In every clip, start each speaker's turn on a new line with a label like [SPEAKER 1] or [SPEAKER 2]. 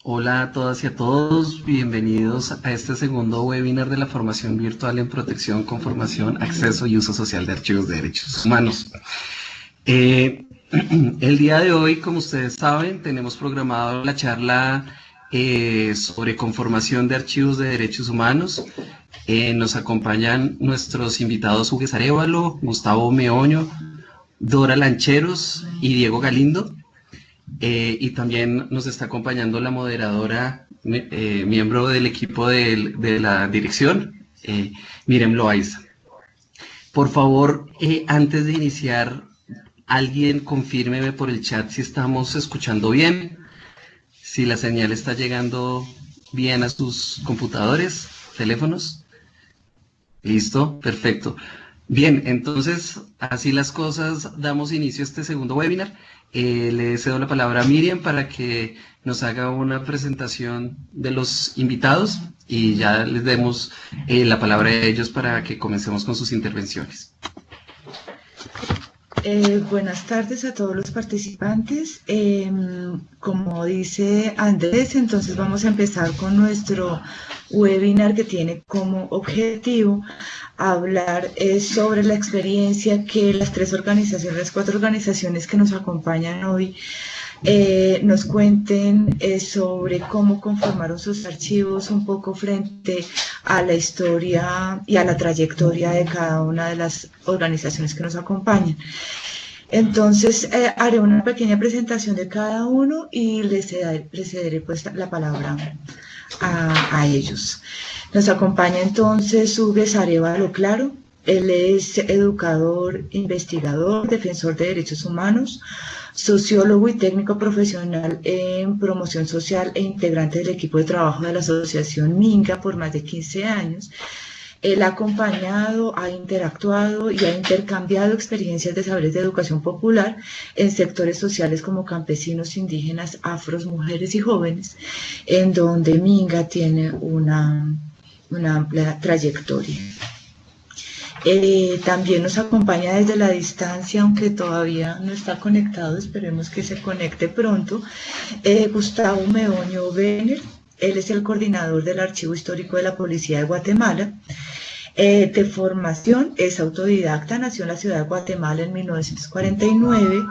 [SPEAKER 1] Hola a todas y a todos, bienvenidos a este segundo webinar de la formación virtual en protección, conformación, acceso y uso social de archivos de derechos humanos. El día de hoy, como ustedes saben, tenemos programado la charla sobre conformación de archivos de derechos humanos. Nos acompañan nuestros invitados Hugues Arévalo, Gustavo Meoño, Dora Lancheros y Diego Galindo. Y también nos está acompañando la moderadora, miembro del equipo de la dirección, Miriam Loaiza. Por favor, antes de iniciar, alguien confírmeme por el chat si estamos escuchando bien, si la señal está llegando bien a sus computadores, teléfonos. Listo, perfecto. Bien, entonces, así las cosas, damos inicio a este segundo webinar. Le cedo la palabra a Miriam para que nos haga una presentación de los invitados y ya les demos la palabra a ellos para que comencemos con sus intervenciones.
[SPEAKER 2] Buenas tardes a todos los participantes. Como dice Andrés, entonces vamos a empezar con nuestro webinar que tiene como objetivo hablar sobre la experiencia que las cuatro organizaciones que nos acompañan hoy nos cuenten sobre cómo conformaron sus archivos un poco frente a la historia y a la trayectoria de cada una de las organizaciones que nos acompañan. Entonces haré una pequeña presentación de cada uno y les cederé pues la palabra a ellos. Nos acompaña entonces Hugues Arévalo Claro. Él es educador, investigador, defensor de derechos humanos, sociólogo y técnico profesional en promoción social e integrante del equipo de trabajo de la asociación Minga por más de 15 años. Él ha acompañado, ha interactuado y ha intercambiado experiencias de saberes de educación popular en sectores sociales como campesinos, indígenas, afros, mujeres y jóvenes, en donde Minga tiene una amplia trayectoria. También nos acompaña desde la distancia, aunque todavía no está conectado, esperemos que se conecte pronto, Gustavo Meoño Benner. Él es el coordinador del Archivo Histórico de la Policía de Guatemala. De formación es autodidacta, nació en la ciudad de Guatemala en 1949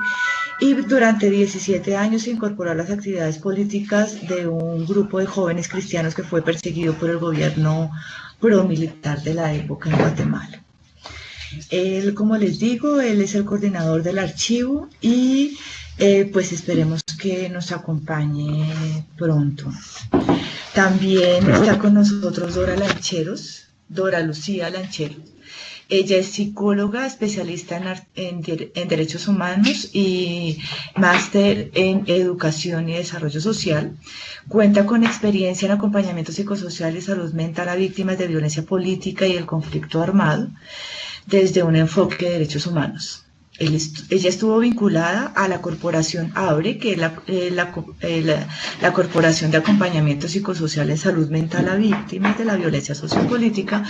[SPEAKER 2] y durante 17 años se incorporó a las actividades políticas de un grupo de jóvenes cristianos que fue perseguido por el gobierno promilitar de la época en Guatemala. Él, como les digo, él es el coordinador del archivo y pues esperemos que nos acompañe pronto. También está con nosotros Dora Lucía Lancheros. Ella es psicóloga, especialista en derechos humanos y máster en educación y desarrollo social. Cuenta con experiencia en acompañamiento psicosocial y salud mental a víctimas de violencia política y el conflicto armado desde un enfoque de derechos humanos. Ella estuvo vinculada a la corporación ABRE, que es la Corporación de Acompañamiento Psicosocial en Salud Mental a Víctimas de la Violencia Sociopolítica,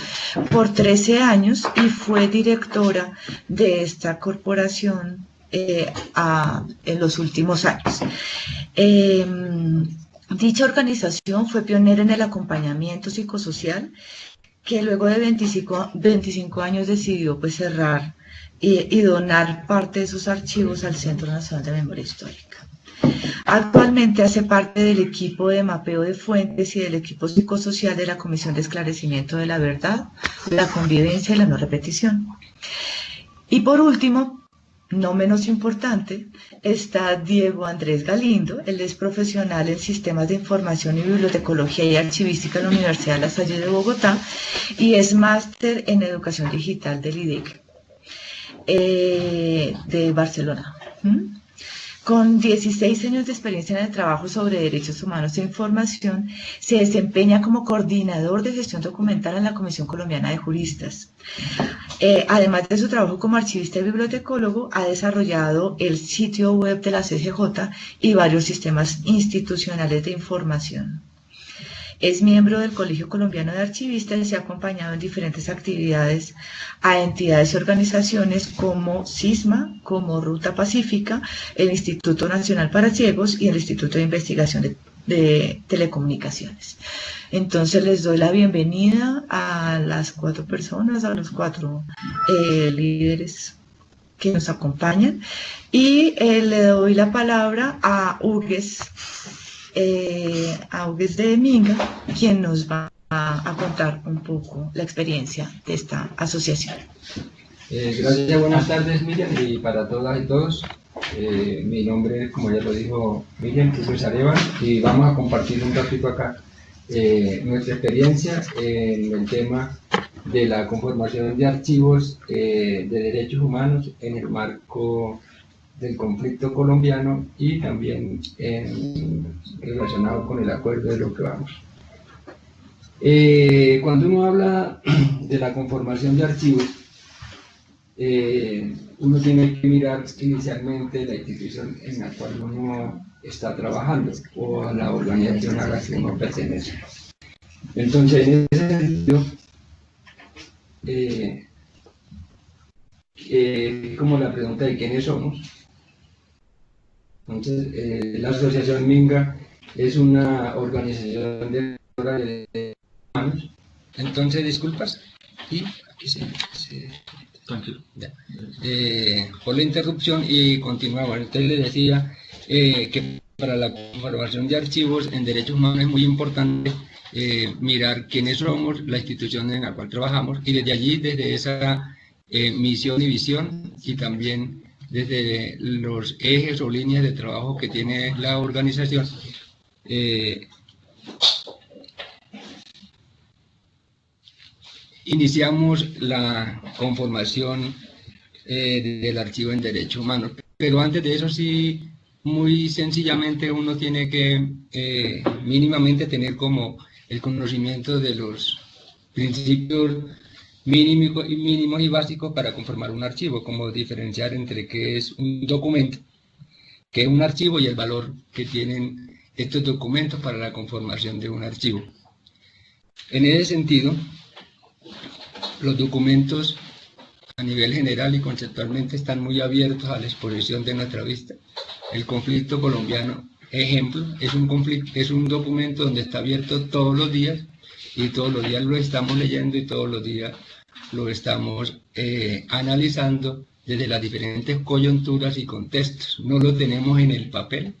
[SPEAKER 2] por 13 años y fue directora de esta corporación en los últimos años. Dicha organización fue pionera en el acompañamiento psicosocial, que luego de 25 años decidió pues cerrar y donar parte de sus archivos al Centro Nacional de Memoria Histórica. Actualmente hace parte del equipo de mapeo de fuentes y del equipo psicosocial de la Comisión de Esclarecimiento de la Verdad, la Convivencia y la No Repetición. Y por último, no menos importante, está Diego Andrés Galindo. Él es profesional en Sistemas de Información y Bibliotecología y Archivística en la Universidad de La Salle de Bogotá y es máster en Educación Digital del IDEC de Barcelona. Con 16 años de experiencia en el trabajo sobre derechos humanos e información, se desempeña como coordinador de gestión documental en la Comisión Colombiana de Juristas. Además de su trabajo como archivista y bibliotecólogo, ha desarrollado el sitio web de la CCJ y varios sistemas institucionales de información. Es miembro del Colegio Colombiano de Archivistas y se ha acompañado en diferentes actividades a entidades y organizaciones como SISMA, como Ruta Pacífica, el Instituto Nacional para Ciegos y el Instituto de Investigación de telecomunicaciones. Entonces les doy la bienvenida a las 4 personas, a los 4 líderes que nos acompañan, y le doy la palabra a Hugues de Minga, quien nos va a contar un poco la experiencia de esta asociación.
[SPEAKER 3] Gracias, buenas tardes, Miriam, y para todas y todos. Mi nombre, como ya lo dijo Miriam, Jesús Arevalo, y vamos a compartir un ratito acá nuestra experiencia en el tema de la conformación de archivos de derechos humanos en el marco del conflicto colombiano y también relacionado con el acuerdo de lo que vamos. Cuando uno habla de la conformación de archivos, uno tiene que mirar inicialmente la institución en la cual uno está trabajando o a la organización a la que uno pertenece. Entonces, en ese sentido, como la pregunta de quiénes somos. Entonces, la Asociación Minga es una organización de humanos. Entonces, disculpas, y aquí tranquilo. Por la interrupción y continuaba. Entonces le decía que para la conformación de archivos en derechos humanos es muy importante mirar quiénes somos, la institución en la cual trabajamos, y desde allí, desde esa misión y visión, y también desde los ejes o líneas de trabajo que tiene la organización, iniciamos la conformación del archivo en derechos humanos. Pero antes de eso, sí, muy sencillamente uno tiene que mínimamente tener como el conocimiento de los principios mínimos y básicos para conformar un archivo, como diferenciar entre qué es un documento, qué es un archivo, y el valor que tienen estos documentos para la conformación de un archivo. En ese sentido, los documentos a nivel general y conceptualmente están muy abiertos a la exposición de nuestra vista. El conflicto colombiano, ejemplo, es un documento donde está abierto todos los días, y todos los días lo estamos leyendo y todos los días lo estamos analizando desde las diferentes coyunturas y contextos. No lo tenemos en el papel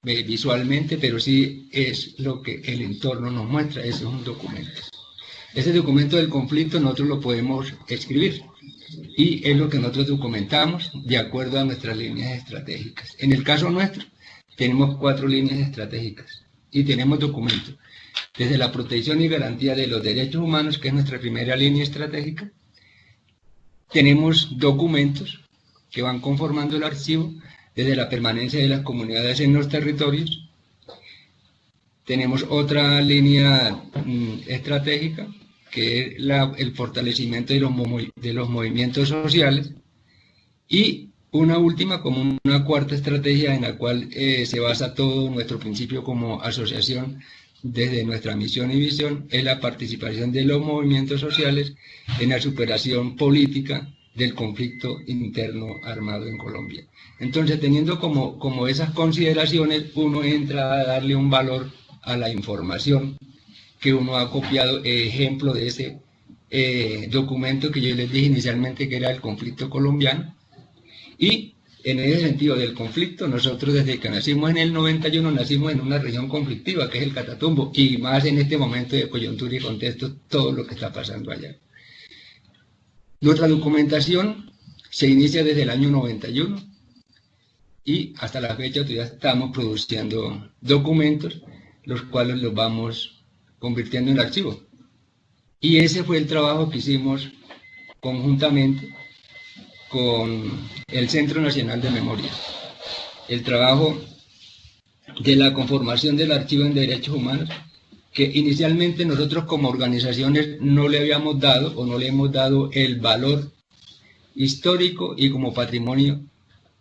[SPEAKER 3] visualmente, pero sí es lo que el entorno nos muestra. Ese es un documento. Ese documento del conflicto nosotros lo podemos escribir, y es lo que nosotros documentamos de acuerdo a nuestras líneas estratégicas. En el caso nuestro, tenemos 4 líneas estratégicas y tenemos documentos desde la protección y garantía de los derechos humanos, que es nuestra primera línea estratégica. Tenemos documentos que van conformando el archivo desde la permanencia de las comunidades en los territorios. Tenemos otra línea estratégica, que es el fortalecimiento de los movimientos sociales, y una última, como una cuarta estrategia en la cual se basa todo nuestro principio como asociación desde nuestra misión y visión, es la participación de los movimientos sociales en la superación política del conflicto interno armado en Colombia. Entonces, teniendo como esas consideraciones, uno entra a darle un valor a la información que uno ha copiado, ejemplo de ese documento que yo les dije inicialmente, que era el conflicto colombiano. Y en ese sentido del conflicto, nosotros desde que nacimos en el 91, nacimos en una región conflictiva, que es el Catatumbo, y más en este momento de coyuntura y contexto, todo lo que está pasando allá. Nuestra documentación se inicia desde el año 91, y hasta la fecha todavía estamos produciendo documentos, los cuales los vamos convirtiendo en archivo. Y ese fue el trabajo que hicimos conjuntamente con el Centro Nacional de Memoria. El trabajo de la conformación del archivo en derechos humanos, que inicialmente nosotros como organizaciones no le habíamos dado, o no le hemos dado el valor histórico y como patrimonio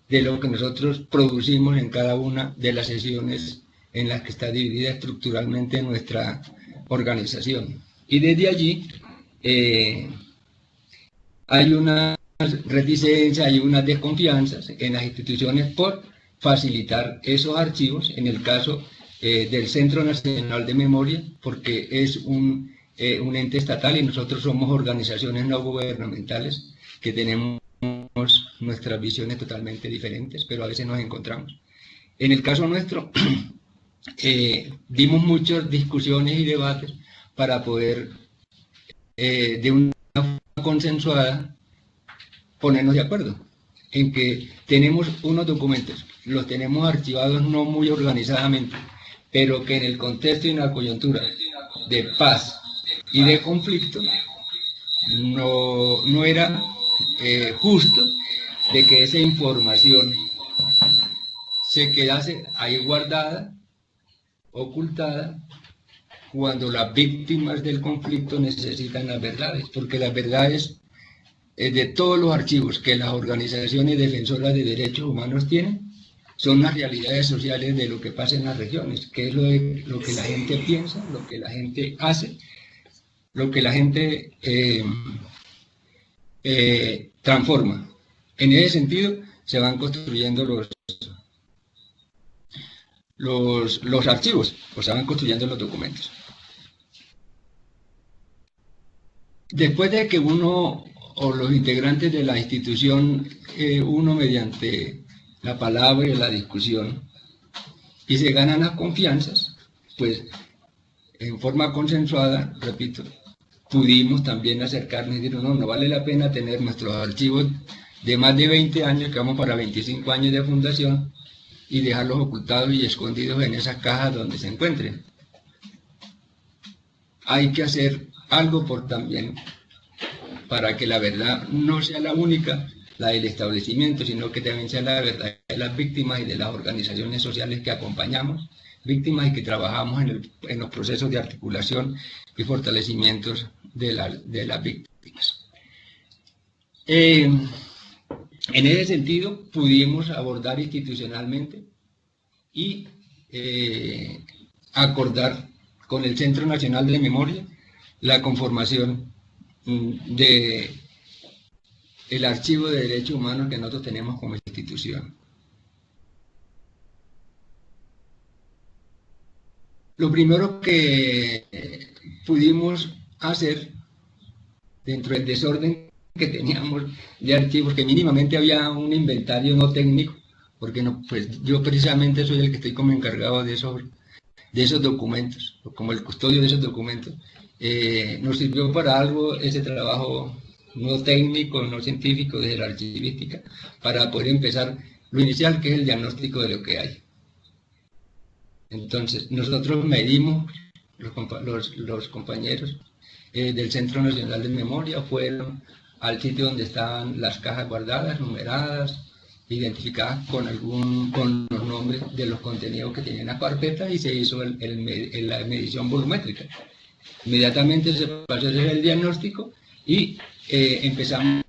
[SPEAKER 3] de lo que nosotros producimos en cada una de las sesiones en las que está dividida estructuralmente nuestra organización. Y desde allí hay una reticencia, hay unas desconfianzas en las instituciones por facilitar esos archivos en el caso del Centro Nacional de Memoria, porque es un ente estatal y nosotros somos organizaciones no gubernamentales que tenemos nuestras visiones totalmente diferentes, pero a veces nos encontramos. En el caso nuestro, dimos muchas discusiones y debates para poder, de una forma consensuada, ponernos de acuerdo en que tenemos unos documentos, los tenemos archivados no muy organizadamente, pero que en el contexto y en la coyuntura de paz y de conflicto no era justo de que esa información se quedase ahí guardada, ocultada, cuando las víctimas del conflicto necesitan las verdades, porque las verdades de todos los archivos que las organizaciones defensoras de derechos humanos tienen son las realidades sociales de lo que pasa en las regiones, que es lo que la gente piensa, lo que la gente hace, lo que la gente transforma. En ese sentido se van construyendo los archivos, o se van construyendo los documentos. Después de que uno o los integrantes de la institución, uno mediante la palabra y la discusión, y se ganan las confianzas, pues en forma consensuada, repito, pudimos también acercarnos y decir, no vale la pena tener nuestros archivos de más de 20 años, que vamos para 25 años de fundación, y dejarlos ocultados y escondidos en esas cajas donde se encuentren. Hay que hacer algo también para que la verdad no sea la única, la del establecimiento, sino que también sea la verdad de las víctimas y de las organizaciones sociales que acompañamos, víctimas y que trabajamos en los procesos de articulación y fortalecimientos de las víctimas. En ese sentido, pudimos abordar institucionalmente y acordar con el Centro Nacional de Memoria la conformación del Archivo de Derechos Humanos que nosotros tenemos como institución. Lo primero que pudimos hacer dentro del desorden que teníamos de archivos, que mínimamente había un inventario no técnico, porque no, pues yo precisamente soy el que estoy como encargado de esos documentos, como el custodio de esos documentos. Nos sirvió para algo ese trabajo no técnico, no científico de la archivística, para poder empezar lo inicial, que es el diagnóstico de lo que hay. Entonces, nosotros medimos, los compañeros del Centro Nacional de Memoria fueron al sitio donde estaban las cajas guardadas, numeradas, identificadas con los nombres de los contenidos que tenían la carpeta, y se hizo la medición volumétrica. Inmediatamente se pasó a hacer el diagnóstico y empezamos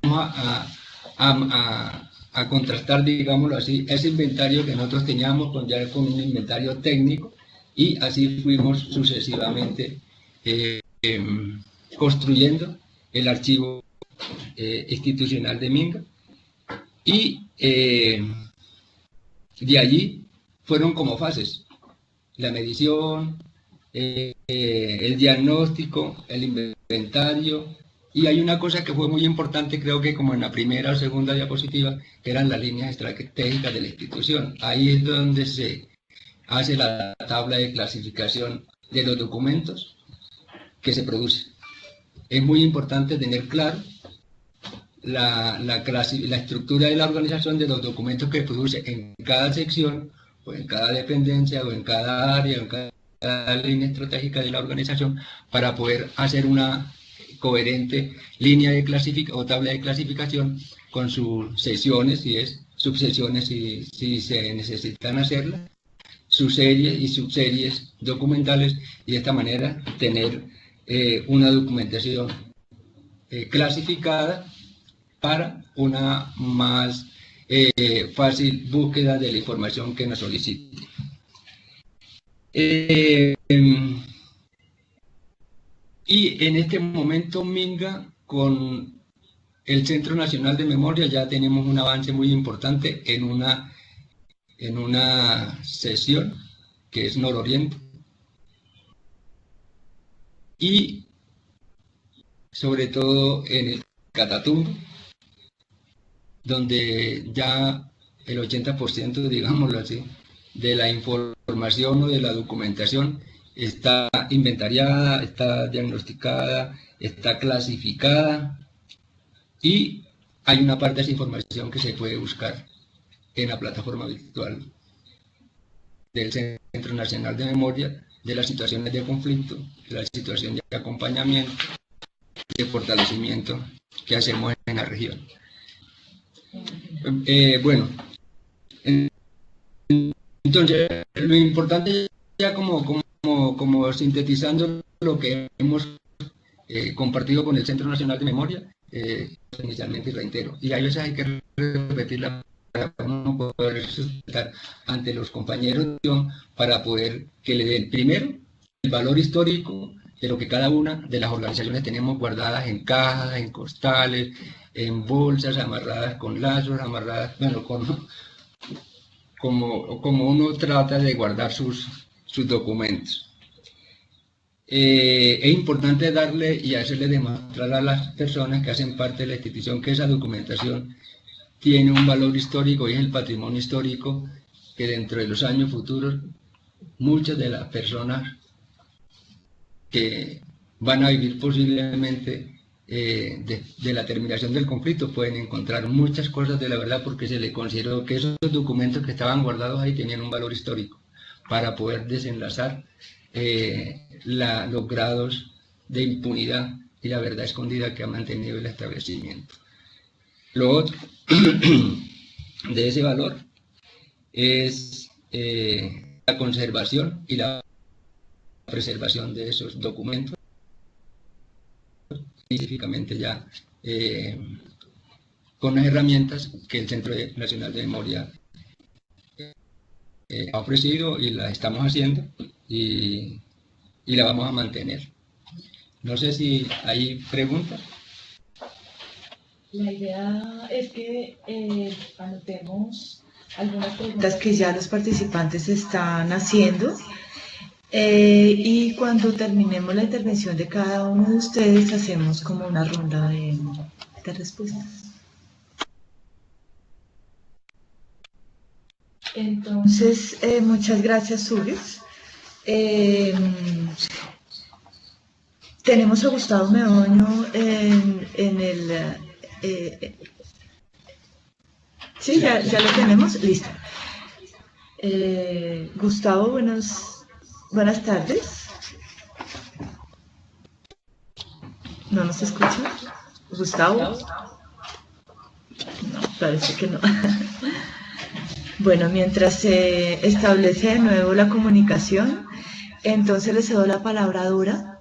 [SPEAKER 3] a contrastar, digámoslo así, ese inventario que nosotros teníamos ya con un inventario técnico, y así fuimos sucesivamente construyendo el archivo institucional de Minga, y de allí fueron como fases: la medición, el diagnóstico, el inventario, y hay una cosa que fue muy importante, creo que como en la primera o segunda diapositiva, que eran las líneas estratégicas de la institución. Ahí es donde se hace la tabla de clasificación de los documentos que se producen. Es muy importante tener claro la estructura de la organización de los documentos que produce en cada sección, o en cada dependencia, o en cada área, o en cada línea estratégica de la organización, para poder hacer una coherente línea de clasificación o tabla de clasificación con sus secciones, si es subsecciones, si se necesitan hacerlas, sus series y subseries documentales, y de esta manera tener una documentación clasificada para una más fácil búsqueda de la información que nos solicite. Y en este momento Minga, con el Centro Nacional de Memoria, ya tenemos un avance muy importante en una sesión que es nororiente, y sobre todo en el Catatumbo, donde ya el 80%, digámoslo así, de la información o de la documentación está inventariada, está diagnosticada, está clasificada, y hay una parte de esa información que se puede buscar en la plataforma virtual del Centro Nacional de Memoria, de las situaciones de conflicto, de la situación de acompañamiento, de fortalecimiento que hacemos en la región. Bueno, entonces lo importante, ya como sintetizando lo que hemos compartido con el Centro Nacional de Memoria, inicialmente, y reitero, y a veces hay que repetirla para uno poder sustentar ante los compañeros, para poder que le den primero el valor histórico de lo que cada una de las organizaciones tenemos guardadas en cajas, en costales, en bolsas, amarradas con lazos, amarradas, bueno, como uno trata de guardar sus documentos. Es importante darle y hacerle demostrar a las personas que hacen parte de la institución que esa documentación tiene un valor histórico y es el patrimonio histórico que dentro de los años futuros muchas de las personas que van a vivir posiblemente de la terminación del conflicto pueden encontrar muchas cosas de la verdad, porque se le consideró que esos documentos que estaban guardados ahí tenían un valor histórico para poder desenlazar los grados de impunidad y la verdad escondida que ha mantenido el establecimiento. Lo otro de ese valor es la conservación y la preservación de esos documentos, específicamente ya con las herramientas que el Centro Nacional de Memoria ha ofrecido, y la estamos haciendo y la vamos a mantener. No sé si hay preguntas.
[SPEAKER 2] La idea es que anotemos algunas preguntas que ya los participantes están haciendo, y cuando terminemos la intervención de cada uno de ustedes hacemos como una ronda de respuestas. Entonces, muchas gracias, Sules. Tenemos a Gustavo Meoño en el... sí, ya lo tenemos, listo. Gustavo, buenas tardes. ¿No nos escucha? ¿Gustavo? No, parece que no. Bueno, mientras se establece de nuevo la comunicación, entonces le cedo la palabra a Dora.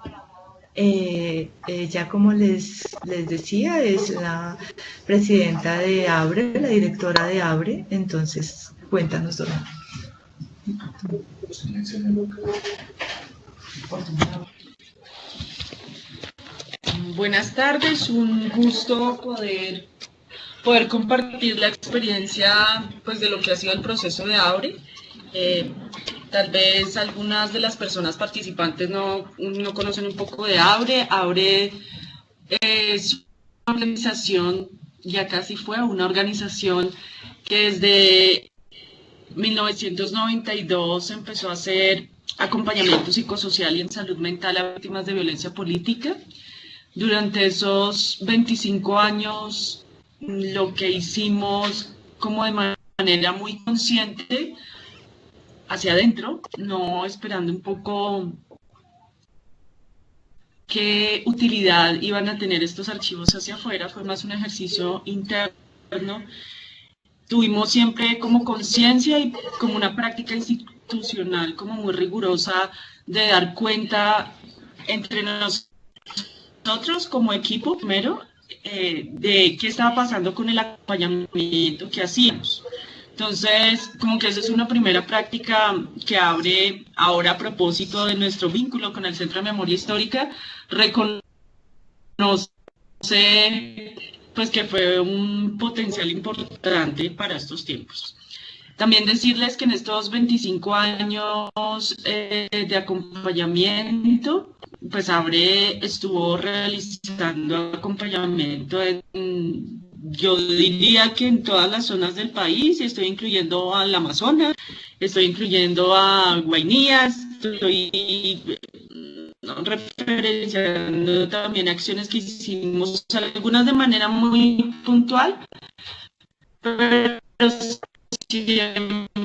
[SPEAKER 2] Ya como les decía, es la presidenta de ABRE, la directora de ABRE. Entonces, cuéntanos, Dora.
[SPEAKER 4] Buenas tardes, un gusto poder compartir la experiencia, pues, de lo que ha sido el proceso de ABRE. Tal vez algunas de las personas participantes no conocen un poco de ABRE. ABRE es una organización, ya casi fue una organización que desde 1992 empezó a hacer acompañamiento psicosocial y en salud mental a víctimas de violencia política. Durante esos 25 años, lo que hicimos como de manera muy consciente hacia adentro, no esperando un poco qué utilidad iban a tener estos archivos hacia afuera, fue más un ejercicio interno. Tuvimos siempre como conciencia y como una práctica institucional como muy rigurosa de dar cuenta entre nosotros como equipo, primero, de qué estaba pasando con el acompañamiento que hacíamos. Entonces, como que esa es una primera práctica que abre ahora a propósito de nuestro vínculo con el Centro de Memoria Histórica, reconoce pues que fue un potencial importante para estos tiempos. También decirles que en estos 25 años de acompañamiento, pues Abre estuvo realizando acompañamiento yo diría que en todas las zonas del país. Estoy incluyendo al Amazonas, estoy incluyendo a Guainías, estoy referenciando también acciones que hicimos, algunas de manera muy puntual, pero siempre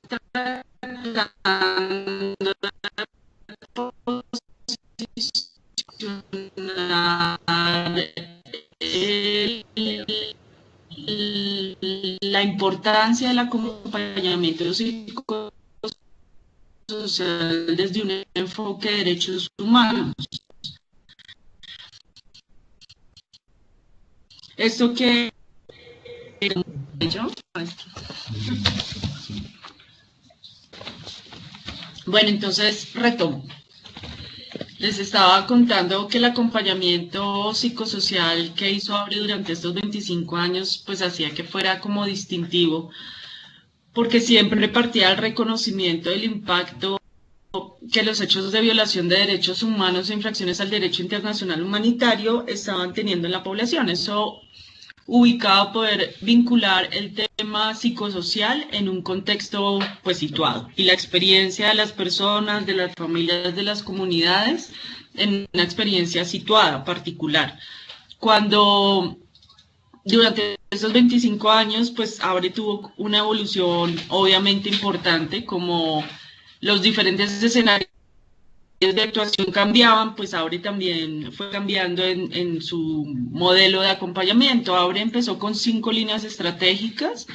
[SPEAKER 4] tratando de posicionar la importancia del acompañamiento psicosocial desde un enfoque de derechos humanos. Esto que bueno, entonces retomo. Les estaba contando que el acompañamiento psicosocial que hizo Abre durante estos 25 años, pues hacía que fuera como distintivo, porque siempre partía del reconocimiento del impacto que los hechos de violación de derechos humanos e infracciones al derecho internacional humanitario estaban teniendo en la población. Eso ubicado poder vincular el tema psicosocial en un contexto pues situado y la experiencia de las personas, de las familias, de las comunidades en una experiencia situada, particular. Cuando durante esos 25 años pues Abre tuvo una evolución obviamente importante, como los diferentes escenarios de actuación cambiaban, pues Abre también fue cambiando en su modelo de acompañamiento. Abre empezó con 5 líneas estratégicas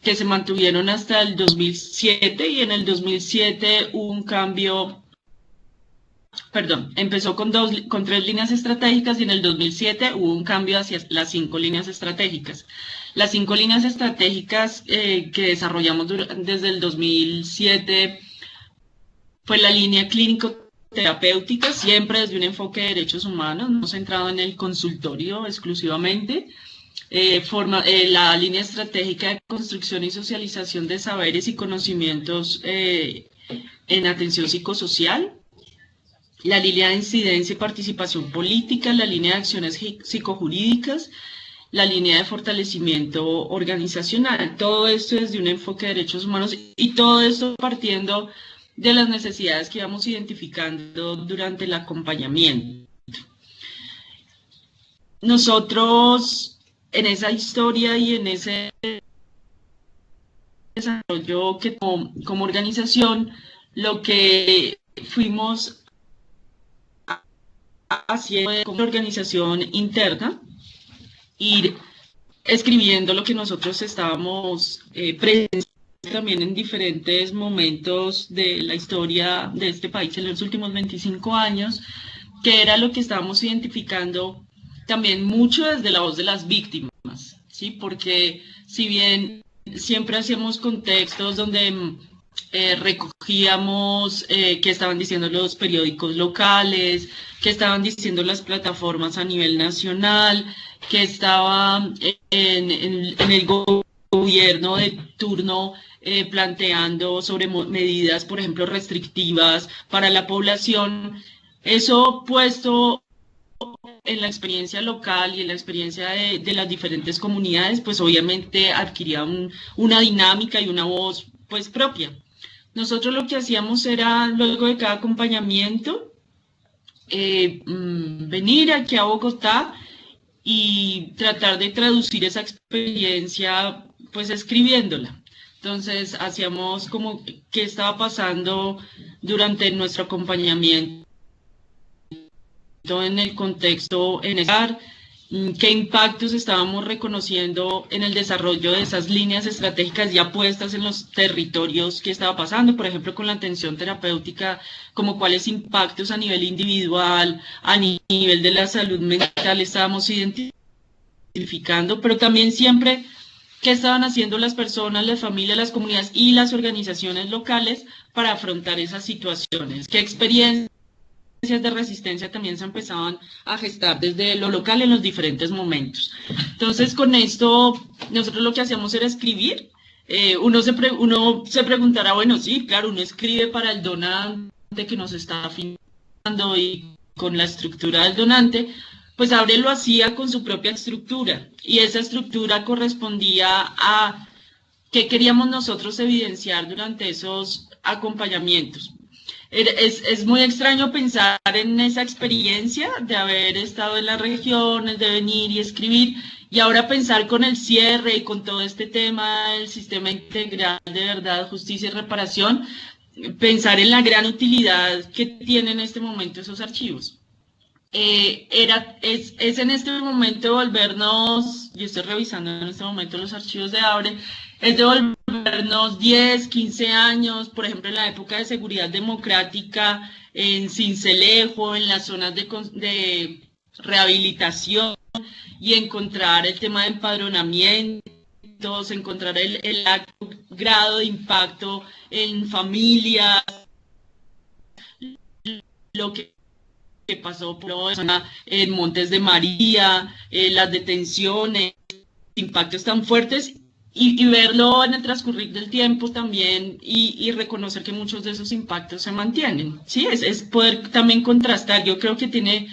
[SPEAKER 4] que se mantuvieron hasta el 2007 y en el 2007 hubo un cambio, empezó con 3 líneas estratégicas y en el 2007 hubo un cambio hacia las 5 líneas estratégicas. Las 5 líneas estratégicas que desarrollamos desde el 2007 fue la línea clínico-terapéutica, siempre desde un enfoque de derechos humanos, no centrado en el consultorio exclusivamente. La línea estratégica de construcción y socialización de saberes y conocimientos en atención psicosocial. La línea de incidencia y participación política, la línea de acciones psicojurídicas, la línea de fortalecimiento organizacional. Todo esto desde un enfoque de derechos humanos y todo esto partiendo de las necesidades que íbamos identificando durante el acompañamiento. Nosotros, en esa historia y en ese desarrollo que como organización, lo que fuimos haciendo como organización interna, ir escribiendo lo que nosotros estábamos presentando también en diferentes momentos de la historia de este país en los últimos 25 años, que era lo que estábamos identificando también mucho desde la voz de las víctimas, ¿sí? Porque si bien siempre hacíamos contextos donde recogíamos qué estaban diciendo los periódicos locales, qué estaban diciendo las plataformas a nivel nacional, qué estaba en el gobierno de turno planteando sobre medidas, por ejemplo, restrictivas para la población. Eso puesto en la experiencia local y en la experiencia de las diferentes comunidades, pues obviamente adquiría una dinámica y una voz pues propia. Nosotros lo que hacíamos era, luego de cada acompañamiento, venir aquí a Bogotá y tratar de traducir esa experiencia pues escribiéndola. Entonces hacíamos como qué estaba pasando durante nuestro acompañamiento en el contexto en el lugar, qué impactos estábamos reconociendo en el desarrollo de esas líneas estratégicas ya puestas en los territorios que estaba pasando, por ejemplo con la atención terapéutica, como cuáles impactos a nivel individual, a nivel de la salud mental estábamos identificando, pero también siempre qué estaban haciendo las personas, las familias, las comunidades y las organizaciones locales para afrontar esas situaciones, qué experiencias de resistencia también se empezaban a gestar desde lo local en los diferentes momentos. Entonces, con esto, nosotros lo que hacíamos era escribir Uno se preguntará, bueno, sí, claro, uno escribe para el donante que nos está financiando y con la estructura del donante, pues Abre lo hacía con su propia estructura y esa estructura correspondía a qué queríamos nosotros evidenciar durante esos acompañamientos. Es muy extraño pensar en esa experiencia de haber estado en las regiones, de venir y escribir, y ahora pensar con el cierre y con todo este tema del sistema integral de verdad, justicia y reparación, pensar en la gran utilidad que tienen en este momento esos archivos. Es en este momento volvernos, yo estoy revisando en este momento los archivos de Abre, es de volvernos 10, 15 años, por ejemplo, en la época de seguridad democrática, en Sincelejo, en las zonas de rehabilitación, y encontrar el tema de empadronamientos, encontrar el alto grado de impacto en familias, lo que pasó en Montes de María, las detenciones, impactos tan fuertes, y verlo en el transcurrir del tiempo también y reconocer que muchos de esos impactos se mantienen. Sí, es poder también contrastar. Yo creo que tiene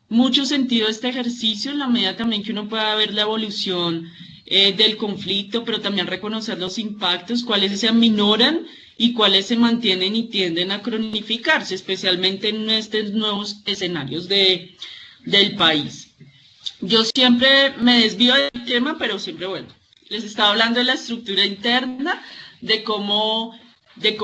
[SPEAKER 4] mucho sentido este ejercicio en la medida también que uno pueda ver la evolución del conflicto, pero también reconocer los impactos, cuáles se aminoran y cuáles se mantienen y tienden a cronificarse, especialmente en estos nuevos escenarios del país. Yo siempre me desvío del tema, pero siempre vuelvo. Les estaba hablando de la estructura interna, de cómo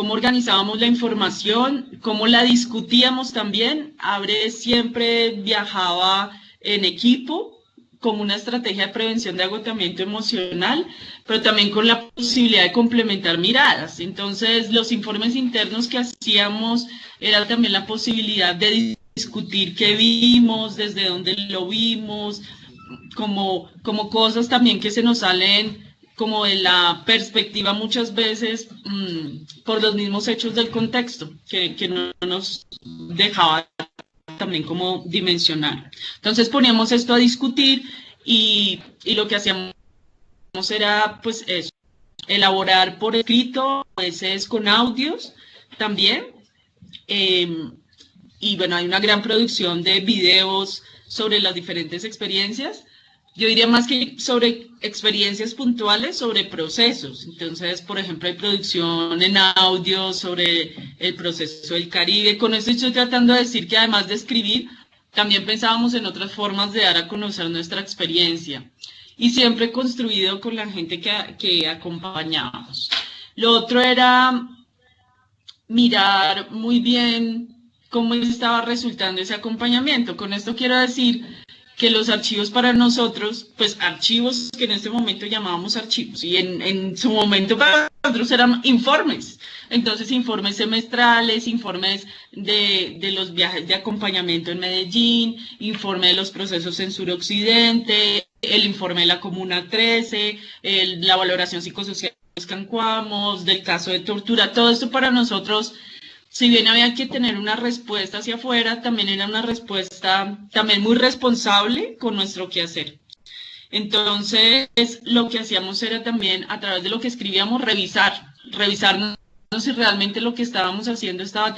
[SPEAKER 4] organizábamos la información, cómo la discutíamos también. Abre siempre viajaba en equipo, como una estrategia de prevención de agotamiento emocional, pero también con la posibilidad de complementar miradas. Entonces, los informes internos que hacíamos era también la posibilidad de discutir qué vimos, desde dónde lo vimos, como cosas también que se nos salen como de la perspectiva muchas veces por los mismos hechos del contexto, que no nos dejaba también como dimensionar. Entonces poníamos esto a discutir y lo que hacíamos era pues eso, elaborar por escrito, a veces con audios también, y bueno, hay una gran producción de videos sobre las diferentes experiencias. Yo diría más que sobre experiencias puntuales, sobre procesos. Entonces, por ejemplo, hay producción en audio sobre el proceso del Caribe. Con esto estoy tratando de decir que además de escribir, también pensábamos en otras formas de dar a conocer nuestra experiencia. Y siempre construido con la gente que acompañábamos. Lo otro era mirar muy bien cómo estaba resultando ese acompañamiento. Con esto quiero decir que los archivos para nosotros, pues archivos que en este momento llamábamos archivos, y en su momento para nosotros eran informes. Entonces, informes semestrales, informes de los viajes de acompañamiento en Medellín, informe de los procesos en suroccidente, el informe de la Comuna 13, la valoración psicosocial de los Cancuamos, del caso de tortura. Todo esto para nosotros, si bien había que tener una respuesta hacia afuera, también era una respuesta también muy responsable con nuestro quehacer. Entonces, lo que hacíamos era también, a través de lo que escribíamos, revisarnos si realmente lo que estábamos haciendo estaba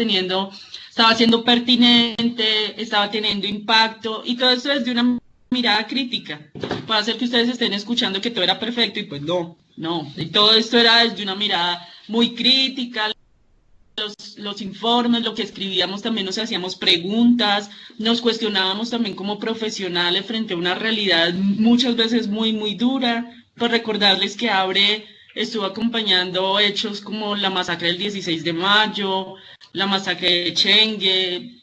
[SPEAKER 4] siendo pertinente, estaba teniendo impacto, y todo esto desde una mirada crítica. Puede ser que ustedes estén escuchando que todo era perfecto, y pues no. Y todo esto era desde una mirada muy crítica. Los informes, lo que escribíamos también nos hacíamos preguntas, nos cuestionábamos también como profesionales frente a una realidad muchas veces muy, muy dura. Por recordarles que Abre estuvo acompañando hechos como la masacre del 16 de mayo, la masacre de Chengue,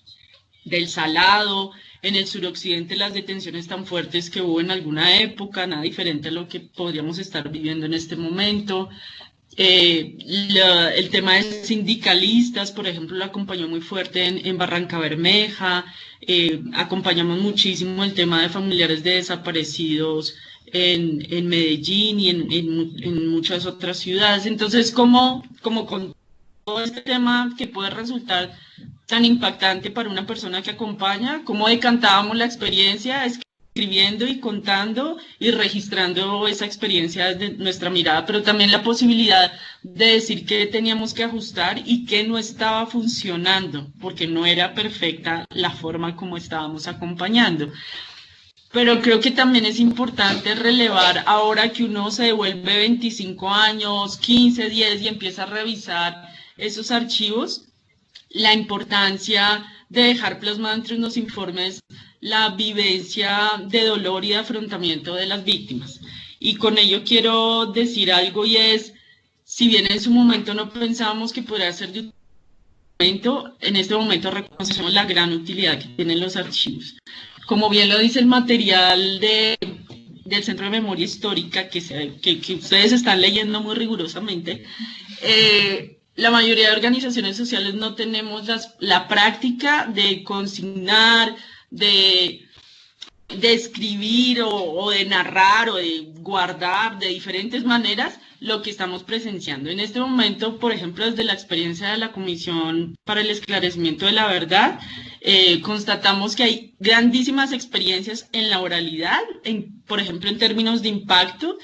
[SPEAKER 4] del Salado, en el suroccidente las detenciones tan fuertes que hubo en alguna época, nada diferente a lo que podríamos estar viviendo en este momento. El tema de sindicalistas, por ejemplo, lo acompañó muy fuerte en Barranca Bermeja. Acompañamos muchísimo el tema de familiares de desaparecidos en Medellín y en muchas otras ciudades. Entonces, como con todo este tema que puede resultar tan impactante para una persona que acompaña, cómo decantábamos la experiencia, escribiendo y contando y registrando esa experiencia desde nuestra mirada, pero también la posibilidad de decir que teníamos que ajustar y que no estaba funcionando, porque no era perfecta la forma como estábamos acompañando. Pero creo que también es importante relevar, ahora que uno se devuelve 25 años, 15, 10 y empieza a revisar esos archivos, la importancia de dejar plasmado entre unos informes la vivencia de dolor y de afrontamiento de las víctimas. Y con ello quiero decir algo, y es, si bien en su momento no pensábamos que podría ser de momento, en este momento reconocemos la gran utilidad que tienen los archivos. Como bien lo dice el material del Centro de Memoria Histórica, que ustedes están leyendo muy rigurosamente, la mayoría de organizaciones sociales no tenemos la práctica de consignar, de escribir o de narrar o de guardar de diferentes maneras lo que estamos presenciando. En este momento, por ejemplo, desde la experiencia de la Comisión para el Esclarecimiento de la Verdad, constatamos que hay grandísimas experiencias en la oralidad, por ejemplo, en términos de impacto,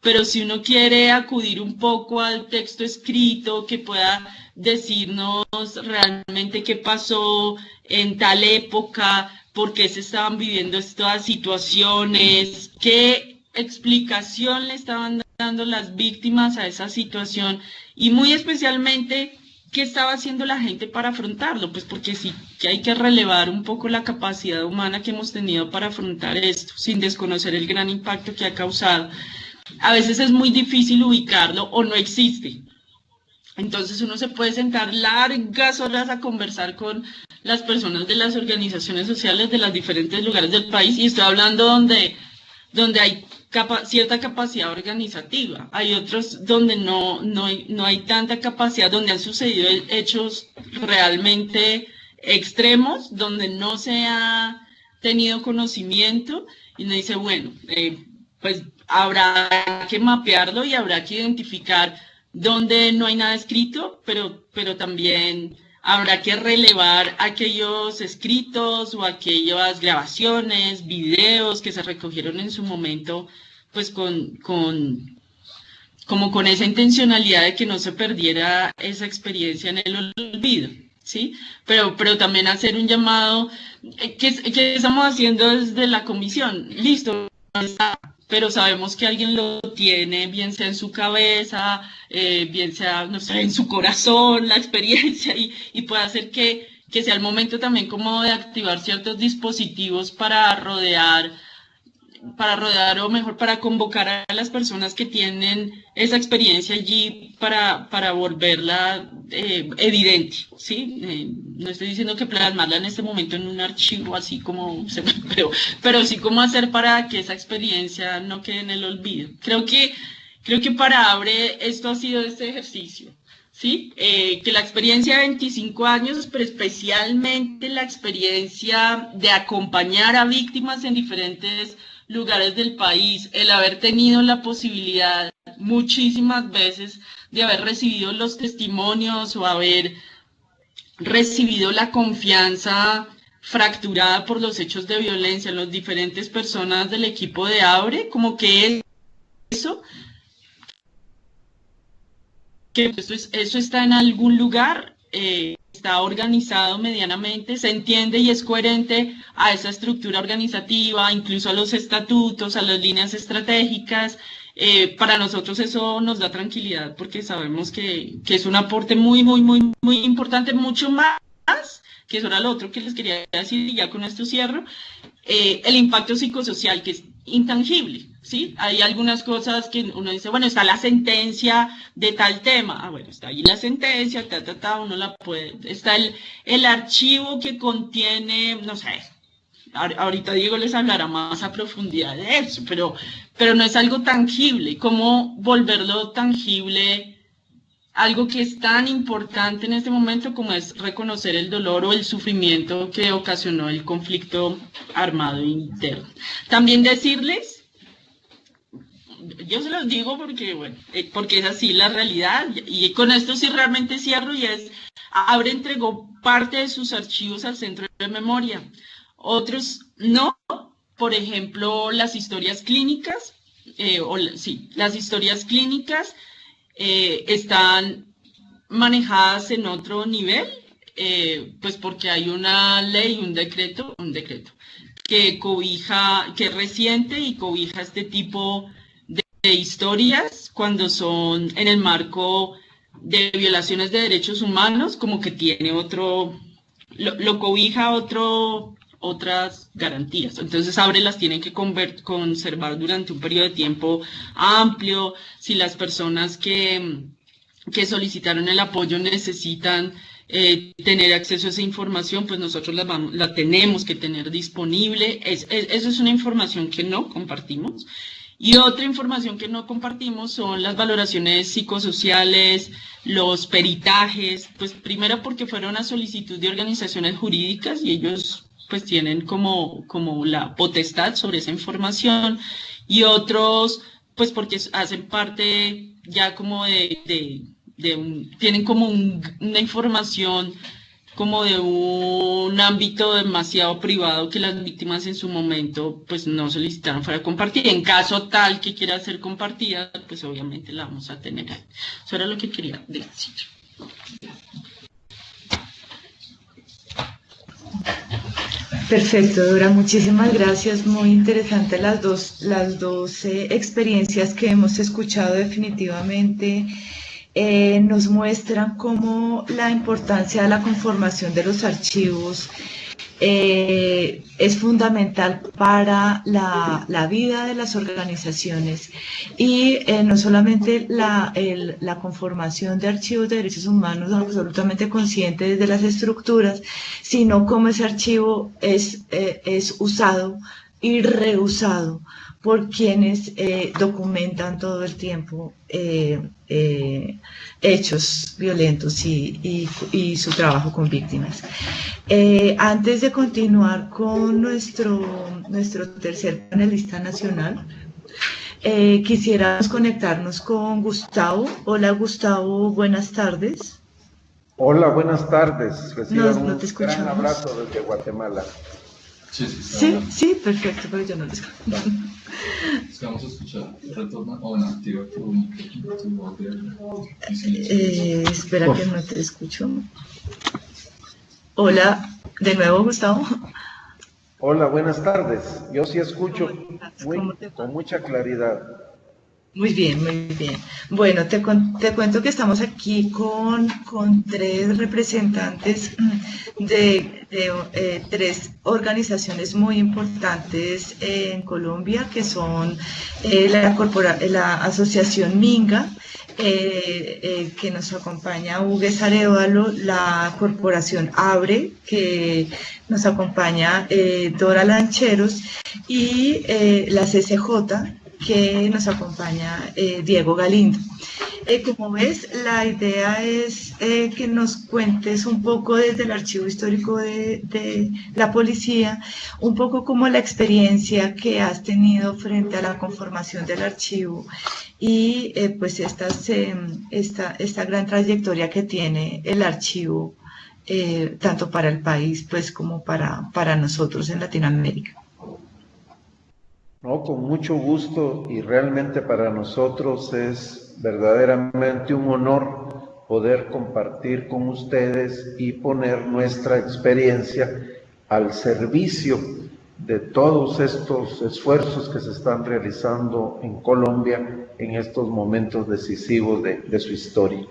[SPEAKER 4] pero si uno quiere acudir un poco al texto escrito que pueda decirnos realmente qué pasó en tal época, por qué se estaban viviendo estas situaciones, qué explicación le estaban dando las víctimas a esa situación y muy especialmente qué estaba haciendo la gente para afrontarlo, pues porque sí que hay que relevar un poco la capacidad humana que hemos tenido para afrontar esto, sin desconocer el gran impacto que ha causado. A veces es muy difícil ubicarlo o no existe. Entonces uno se puede sentar largas horas a conversar con las personas de las organizaciones sociales de los diferentes lugares del país, y estoy hablando donde hay cierta capacidad organizativa. Hay otros donde no hay tanta capacidad, donde han sucedido hechos realmente extremos, donde no se ha tenido conocimiento, y uno dice, bueno, pues habrá que mapearlo y habrá que identificar dónde no hay nada escrito, pero también habrá que relevar aquellos escritos o aquellas grabaciones, videos que se recogieron en su momento, pues como con esa intencionalidad de que no se perdiera esa experiencia en el olvido, ¿sí? Pero también hacer un llamado, que estamos haciendo desde la comisión, listo, pero sabemos que alguien lo tiene, bien sea en su cabeza, bien sea, no sé, en su corazón, la experiencia, y puede hacer que sea el momento también como de activar ciertos dispositivos para rodear o mejor para convocar a las personas que tienen esa experiencia allí para volverla evidente, ¿sí? No estoy diciendo que plasmarla en este momento en un archivo así como, pero sí cómo hacer para que esa experiencia no quede en el olvido. Creo que para ABRE esto ha sido este ejercicio, ¿sí? Que la experiencia de 25 años, pero especialmente la experiencia de acompañar a víctimas en diferentes lugares del país, el haber tenido la posibilidad muchísimas veces de haber recibido los testimonios o haber recibido la confianza fracturada por los hechos de violencia en las diferentes personas del equipo de ABRE, como que eso está en algún lugar, está organizado medianamente, se entiende y es coherente a esa estructura organizativa, incluso a los estatutos, a las líneas estratégicas. Para nosotros eso nos da tranquilidad porque sabemos que es un aporte muy, muy, muy, muy importante, mucho más, que eso era lo otro que les quería decir y ya con esto cierro, el impacto psicosocial, que es intangible, ¿sí? Hay algunas cosas que uno dice, bueno, está la sentencia de tal tema, bueno, está ahí la sentencia, uno la puede, está el archivo que contiene, no sé, ahorita Diego les hablará más a profundidad de eso, pero no es algo tangible. ¿Cómo volverlo tangible? Algo que es tan importante en este momento como es reconocer el dolor o el sufrimiento que ocasionó el conflicto armado interno. También decirles, yo se los digo porque, bueno, porque es así la realidad, y con esto sí realmente cierro, y es, ABRE entregó parte de sus archivos al Centro de Memoria, otros no, por ejemplo, las historias clínicas, las historias clínicas están manejadas en otro nivel, pues porque hay una ley, un decreto que cobija, que es reciente y cobija este tipo de historias cuando son en el marco de violaciones de derechos humanos, como que tiene otro, lo cobija otras garantías. Entonces, las tienen que conservar durante un periodo de tiempo amplio. Si las personas que solicitaron el apoyo necesitan tener acceso a esa información, pues nosotros la tenemos que tener disponible. Eso es una información que no compartimos. Y otra información que no compartimos son las valoraciones psicosociales, los peritajes, pues primero porque fueron a solicitud de organizaciones jurídicas y ellos pues tienen como la potestad sobre esa información, y otros pues porque hacen parte ya como tienen como una información como de un ámbito demasiado privado que las víctimas en su momento pues no solicitaron fuera compartida. En caso tal que quiera ser compartida, pues obviamente la vamos a tener ahí. Eso era lo que quería decir.
[SPEAKER 2] Perfecto, Dora, muchísimas gracias. Muy interesante las dos experiencias que hemos escuchado. Definitivamente nos muestran cómo la importancia de la conformación de los archivos es fundamental para la vida de las organizaciones, y no solamente la conformación de archivos de derechos humanos absolutamente consciente desde las estructuras, sino cómo ese archivo es usado y reusado por quienes documentan todo el tiempo hechos violentos y su trabajo con víctimas. Antes de continuar con nuestro tercer panelista nacional, quisiéramos conectarnos con Gustavo. Hola Gustavo, buenas tardes.
[SPEAKER 5] Hola, buenas tardes. Reciban
[SPEAKER 2] no te escuchamos.
[SPEAKER 5] Un gran abrazo desde Guatemala.
[SPEAKER 2] Sí, perfecto, pero yo no lo escucho.
[SPEAKER 6] Es que vamos a escuchar. Retorna. Bueno, activa tu micrófono.
[SPEAKER 2] Espera que no te escucho. Hola, de nuevo, Gustavo.
[SPEAKER 5] Hola, buenas tardes. Yo sí escucho con mucha claridad.
[SPEAKER 2] Muy bien, muy bien. Bueno, te cuento que estamos aquí con tres representantes de tres organizaciones muy importantes en Colombia, que son la Asociación Minga, que nos acompaña Hugues Arevalo, la Corporación Abre, que nos acompaña Dora Lancheros, y la CCJ, que nos acompaña Diego Galindo. Como ves, la idea es que nos cuentes un poco desde el archivo histórico de la policía, un poco como la experiencia que has tenido frente a la conformación del archivo y pues esta gran trayectoria que tiene el archivo, tanto para el país pues como para nosotros en Latinoamérica.
[SPEAKER 5] No, con mucho gusto, y realmente para nosotros es verdaderamente un honor poder compartir con ustedes y poner nuestra experiencia al servicio de todos estos esfuerzos que se están realizando en Colombia en estos momentos decisivos de su historia.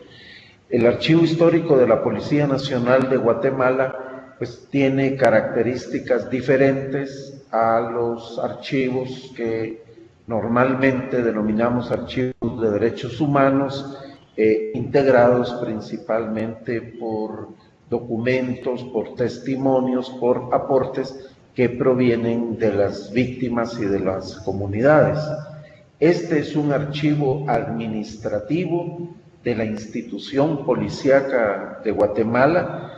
[SPEAKER 5] El Archivo Histórico de la Policía Nacional de Guatemala pues tiene características diferentes a los archivos que normalmente denominamos archivos de derechos humanos, integrados principalmente por documentos, por testimonios, por aportes que provienen de las víctimas y de las comunidades. Este es un archivo administrativo de la institución policíaca de Guatemala,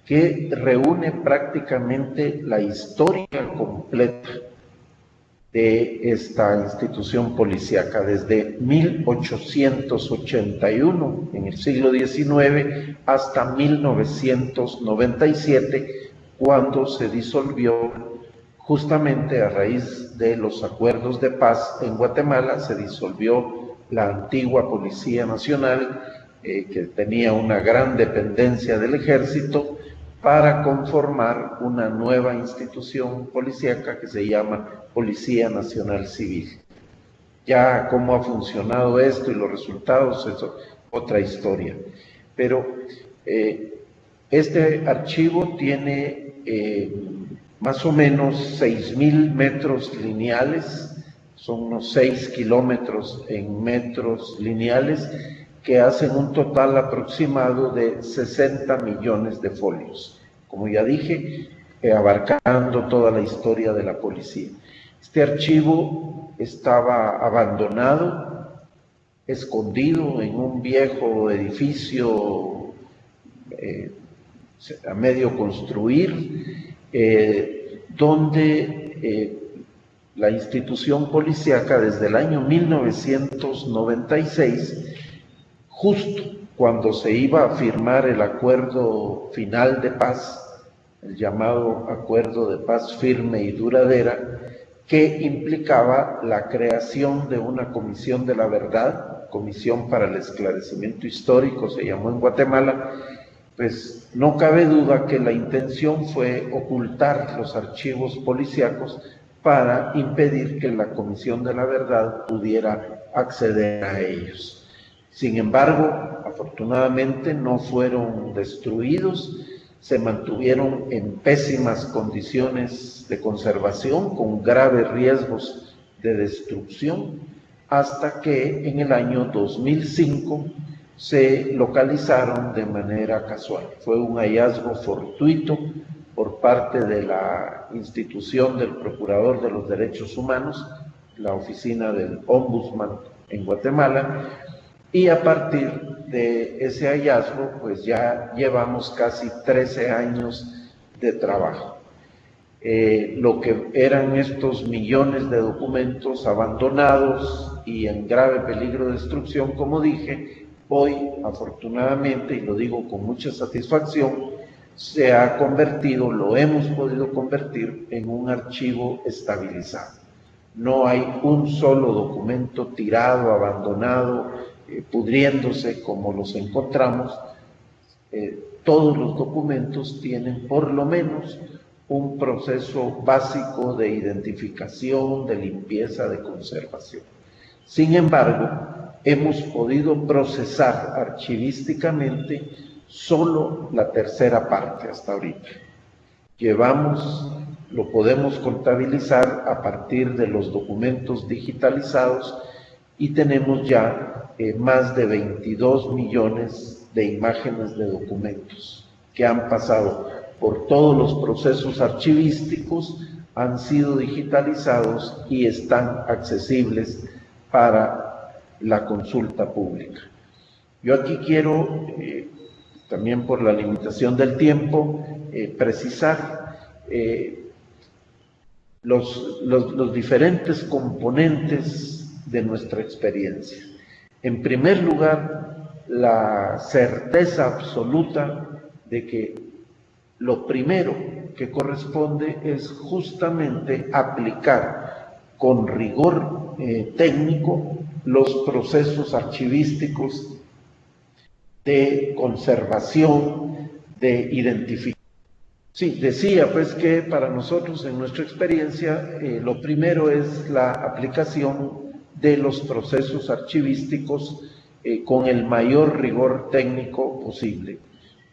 [SPEAKER 5] que reúne prácticamente la historia completa de esta institución policíaca desde 1881, en el siglo XIX, hasta 1997, cuando se disolvió justamente a raíz de los acuerdos de paz en Guatemala se disolvió la antigua Policía Nacional, que tenía una gran dependencia del ejército, para conformar una nueva institución policíaca que se llama Policía Nacional Civil. Ya cómo ha funcionado esto y los resultados es otra historia. Pero este archivo tiene más o menos 6.000 metros lineales, son unos 6 kilómetros en metros lineales, que hacen un total aproximado de 60 millones de folios. Como ya dije, abarcando toda la historia de la policía. Este archivo estaba abandonado, escondido en un viejo edificio a medio construir, donde la institución policíaca desde el año 1996, justo cuando se iba a firmar el acuerdo final de paz, el llamado acuerdo de paz firme y duradera, que implicaba la creación de una comisión de la verdad, Comisión para el Esclarecimiento Histórico, se llamó en Guatemala, pues no cabe duda que la intención fue ocultar los archivos policíacos para impedir que la Comisión de la Verdad pudiera acceder a ellos. Sin embargo, afortunadamente no fueron destruidos, se mantuvieron en pésimas condiciones de conservación, con graves riesgos de destrucción, hasta que en el año 2005 se localizaron de manera casual. Fue un hallazgo fortuito por parte de la institución del Procurador de los Derechos Humanos, la oficina del Ombudsman en Guatemala, y a partir de ese hallazgo, pues ya llevamos casi 13 años de trabajo. Lo que eran estos millones de documentos abandonados y en grave peligro de destrucción, como dije, hoy afortunadamente, y lo digo con mucha satisfacción, se ha convertido, lo hemos podido convertir en un archivo estabilizado. No hay un solo documento tirado, abandonado, pudriéndose como los encontramos. Todos los documentos tienen por lo menos un proceso básico de identificación, de limpieza, de conservación. Sin embargo, hemos podido procesar archivísticamente solo la tercera parte hasta ahorita. Lo podemos contabilizar a partir de los documentos digitalizados y tenemos ya más de 22 millones de imágenes de documentos que han pasado por todos los procesos archivísticos, han sido digitalizados y están accesibles para la consulta pública. Yo aquí quiero, también por la limitación del tiempo, precisar los diferentes componentes de nuestra experiencia. En primer lugar, la certeza absoluta de que lo primero que corresponde es justamente aplicar con rigor técnico los procesos archivísticos de conservación, de identificación. Sí, decía pues que para nosotros en nuestra experiencia lo primero es la aplicación de los procesos archivísticos con el mayor rigor técnico posible,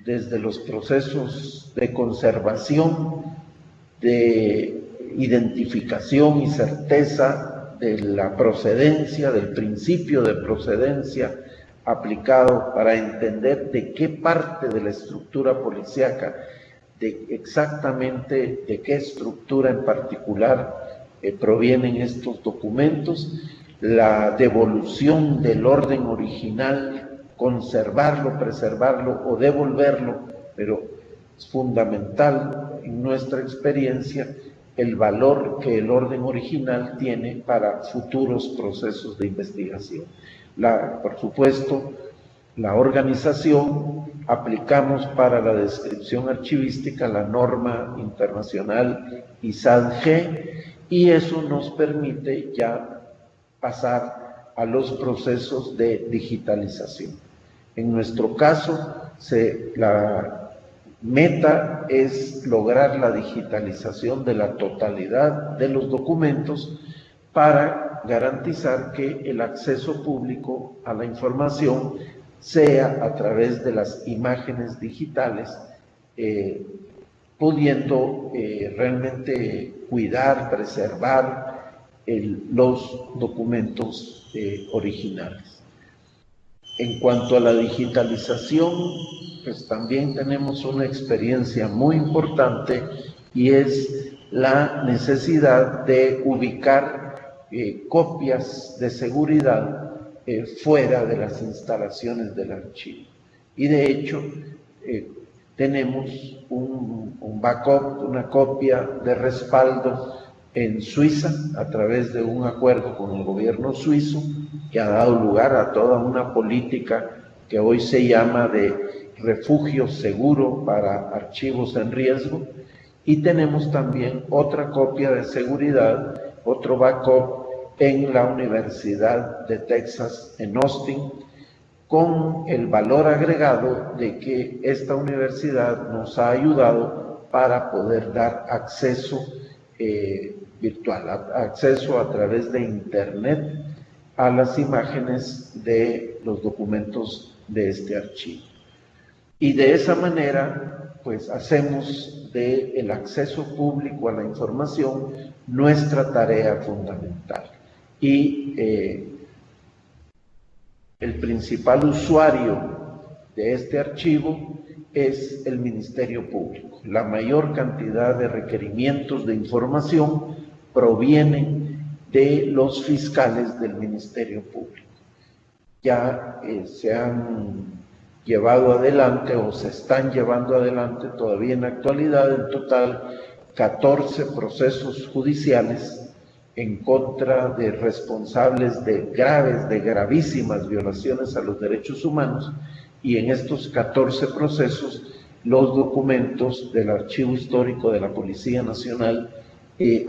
[SPEAKER 5] desde los procesos de conservación, de identificación y certeza de la procedencia, del principio de procedencia aplicado para entender de qué parte de la estructura policíaca, exactamente de qué estructura en particular provienen estos documentos, la devolución del orden original, conservarlo, preservarlo o devolverlo, pero es fundamental en nuestra experiencia el valor que el orden original tiene para futuros procesos de investigación. Por supuesto, la organización aplicamos para la descripción archivística la norma internacional ISAD-G, y eso nos permite ya pasar a los procesos de digitalización. En nuestro caso, la meta es lograr la digitalización de la totalidad de los documentos para garantizar que el acceso público a la información sea a través de las imágenes digitales, pudiendo realmente cuidar, preservar los documentos originales. En cuanto a la digitalización, pues también tenemos una experiencia muy importante, y es la necesidad de ubicar copias de seguridad fuera de las instalaciones del archivo. Y de hecho, tenemos un backup, una copia de respaldo en Suiza a través de un acuerdo con el gobierno suizo, que ha dado lugar a toda una política que hoy se llama de refugio seguro para archivos en riesgo. Y tenemos también otra copia de seguridad, otro backup en la Universidad de Texas en Austin, con el valor agregado de que esta universidad nos ha ayudado para poder dar acceso virtual, acceso a través de Internet a las imágenes de los documentos de este archivo. Y de esa manera, pues hacemos del acceso público a la información nuestra tarea fundamental. Y el principal usuario de este archivo es el Ministerio Público. La mayor cantidad de requerimientos de información provienen de los fiscales del Ministerio Público. Ya se han llevado adelante o se están llevando adelante todavía en la actualidad en total 14 procesos judiciales en contra de responsables de gravísimas violaciones a los derechos humanos, y en estos 14 procesos los documentos del Archivo Histórico de la Policía Nacional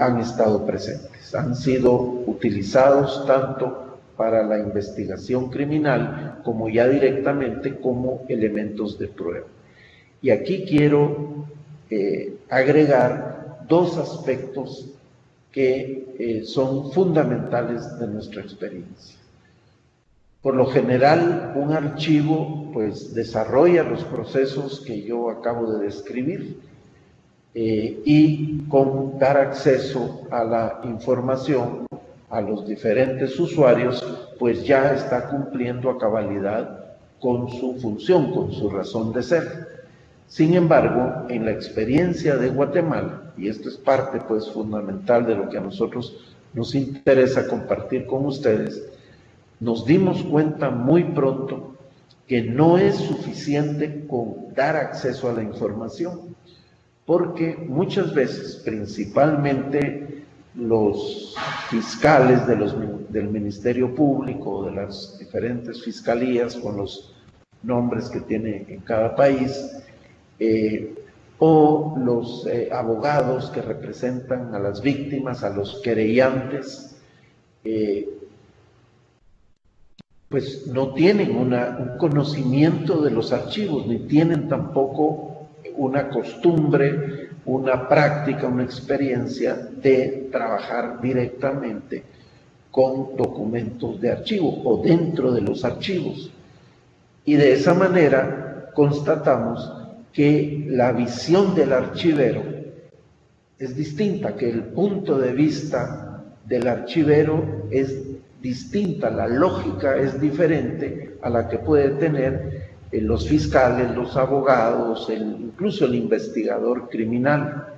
[SPEAKER 5] han estado presentes, han sido utilizados tanto para la investigación criminal como ya directamente como elementos de prueba. Y aquí quiero agregar dos aspectos que son fundamentales de nuestra experiencia. Por lo general, un archivo pues desarrolla los procesos que yo acabo de describir y con dar acceso a la información a los diferentes usuarios, pues ya está cumpliendo a cabalidad con su función, con su razón de ser. Sin embargo, en la experiencia de Guatemala, y esto es parte pues fundamental de lo que a nosotros nos interesa compartir con ustedes, nos dimos cuenta muy pronto que no es suficiente con dar acceso a la información, porque muchas veces, principalmente los fiscales del Ministerio Público, de las diferentes fiscalías con los nombres que tiene en cada país, o los abogados que representan a las víctimas, a los querellantes, pues no tienen un conocimiento de los archivos, ni tienen tampoco una costumbre, una práctica, una experiencia de trabajar directamente con documentos de archivo o dentro de los archivos. Y de esa manera constatamos que la visión del archivero es distinta, que el punto de vista del archivero es distinta, la lógica es diferente a la que puede tener los fiscales, los abogados, incluso el investigador criminal.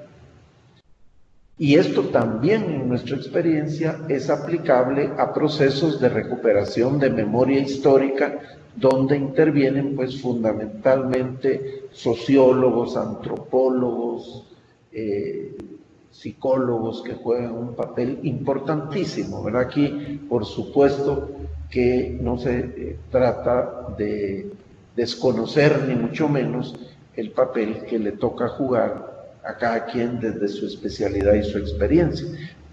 [SPEAKER 5] Y esto también en nuestra experiencia es aplicable a procesos de recuperación de memoria histórica, donde intervienen pues fundamentalmente sociólogos, antropólogos, psicólogos que juegan un papel importantísimo, ¿verdad? Aquí, por supuesto, que no se trata de desconocer ni mucho menos el papel que le toca jugar a cada quien desde su especialidad y su experiencia.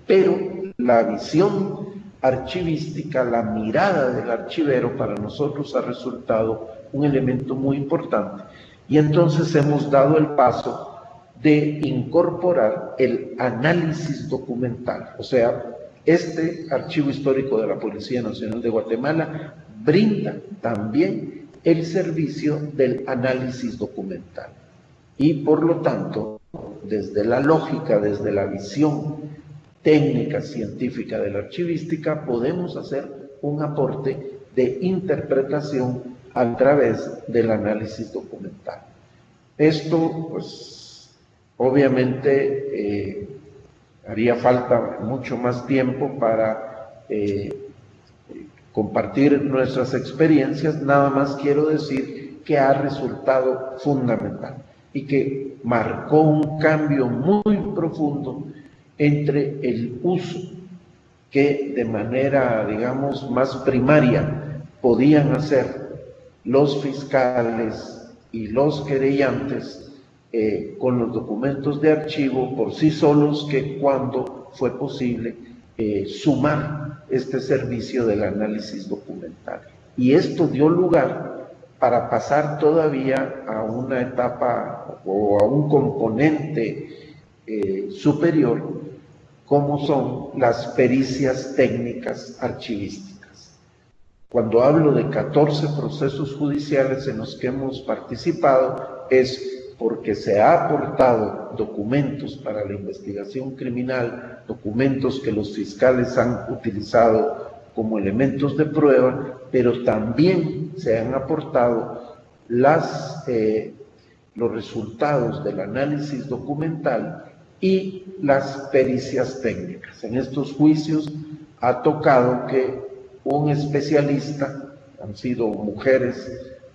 [SPEAKER 5] Pero la visión archivística, la mirada del archivero para nosotros ha resultado un elemento muy importante. Y entonces hemos dado el paso de incorporar el análisis documental. O sea, este Archivo Histórico de la Policía Nacional de Guatemala brinda también el servicio del análisis documental. Y por lo tanto, desde la lógica, desde la visión técnica científica de la archivística, podemos hacer un aporte de interpretación a través del análisis documental. Esto, pues, obviamente haría falta mucho más tiempo para compartir nuestras experiencias. Nada más quiero decir que ha resultado fundamental y que marcó un cambio muy profundo entre el uso que de manera, digamos, más primaria podían hacer los fiscales y los querellantes con los documentos de archivo por sí solos, que cuando fue posible sumar este servicio del análisis documental. Y esto dio lugar para pasar todavía a una etapa o a un componente superior, como son las pericias técnicas archivísticas. Cuando hablo de 14 procesos judiciales en los que hemos participado, es porque se ha aportado documentos para la investigación criminal, documentos que los fiscales han utilizado como elementos de prueba, pero también se han aportado los resultados del análisis documental y las pericias técnicas. En estos juicios ha tocado que un especialista, han sido mujeres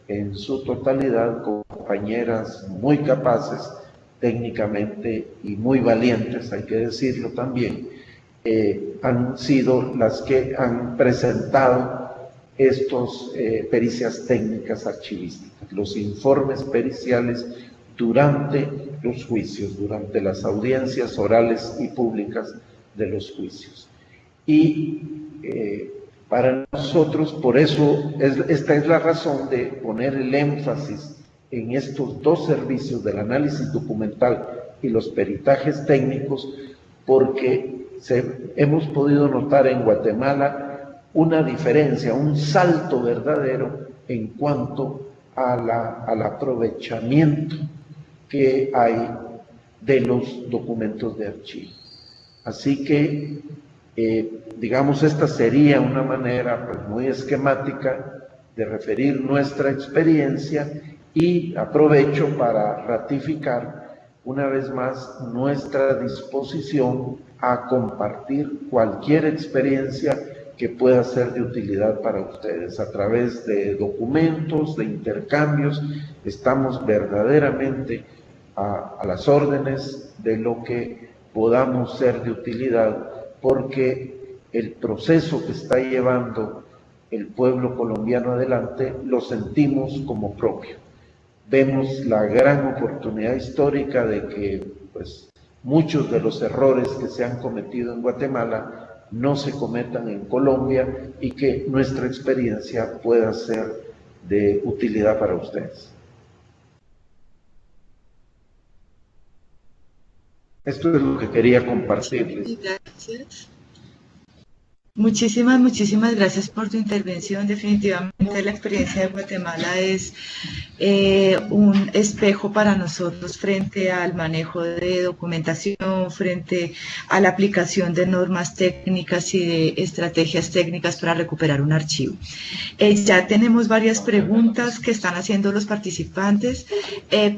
[SPEAKER 5] en su totalidad, compañeras muy capaces técnicamente y muy valientes, hay que decirlo también, han sido las que han presentado estos pericias técnicas archivísticas, los informes periciales durante los juicios, durante las audiencias orales y públicas de los juicios. Y para nosotros, por eso, esta es la razón de poner el énfasis en estos dos servicios del análisis documental y los peritajes técnicos, porque hemos podido notar en Guatemala una diferencia, un salto verdadero en cuanto al aprovechamiento que hay de los documentos de archivo. Así que, digamos, esta sería una manera pues, muy esquemática de referir nuestra experiencia, y aprovecho para ratificar una vez más nuestra disposición a compartir cualquier experiencia que pueda ser de utilidad para ustedes. A través de documentos, de intercambios, estamos verdaderamente a las órdenes de lo que podamos ser de utilidad, porque el proceso que está llevando el pueblo colombiano adelante lo sentimos como propio. Vemos la gran oportunidad histórica de que pues, muchos de los errores que se han cometido en Guatemala no se cometan en Colombia y que nuestra experiencia pueda ser de utilidad para ustedes. Esto es lo que quería compartirles.
[SPEAKER 2] Gracias. Muchísimas gracias por tu intervención. Definitivamente la experiencia de Guatemala es un espejo para nosotros frente al manejo de documentación, frente a la aplicación de normas técnicas y de estrategias técnicas para recuperar un archivo. Ya tenemos varias preguntas que están haciendo los participantes,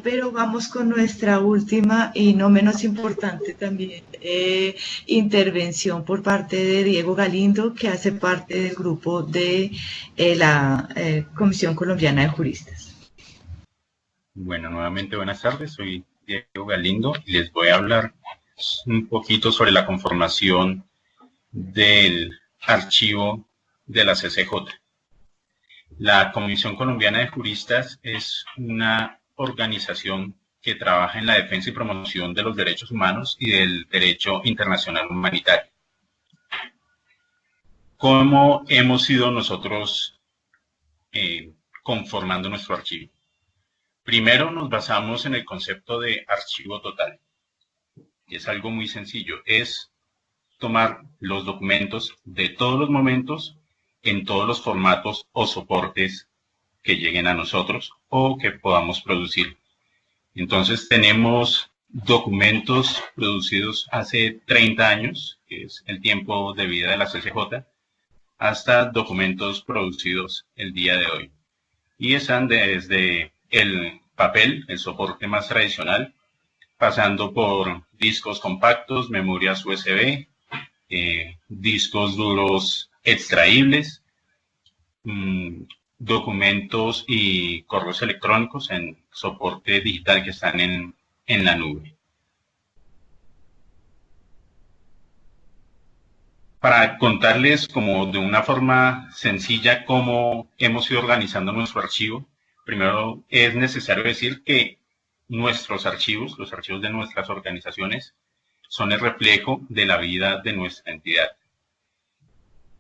[SPEAKER 2] pero vamos con nuestra última y no menos importante también intervención por parte de Diego Galindo, que hace parte del grupo de la Comisión Colombiana de Juristas.
[SPEAKER 7] Bueno, nuevamente buenas tardes, soy Diego Galindo y les voy a hablar un poquito sobre la conformación del archivo de la CCJ. La Comisión Colombiana de Juristas es una organización que trabaja en la defensa y promoción de los derechos humanos y del derecho internacional humanitario. ¿Cómo hemos ido nosotros conformando nuestro archivo? Primero nos basamos en el concepto de archivo total. Y es algo muy sencillo, es tomar los documentos de todos los momentos en todos los formatos o soportes que lleguen a nosotros o que podamos producir. Entonces tenemos documentos producidos hace 30 años, que es el tiempo de vida de la CCJ, hasta documentos producidos el día de hoy. Y están desde el papel, el soporte más tradicional, pasando por discos compactos, memorias USB, discos duros extraíbles, documentos y correos electrónicos en soporte digital que están en la nube. Para contarles como de una forma sencilla cómo hemos ido organizando nuestro archivo, primero es necesario decir que nuestros archivos, los archivos de nuestras organizaciones, son el reflejo de la vida de nuestra entidad.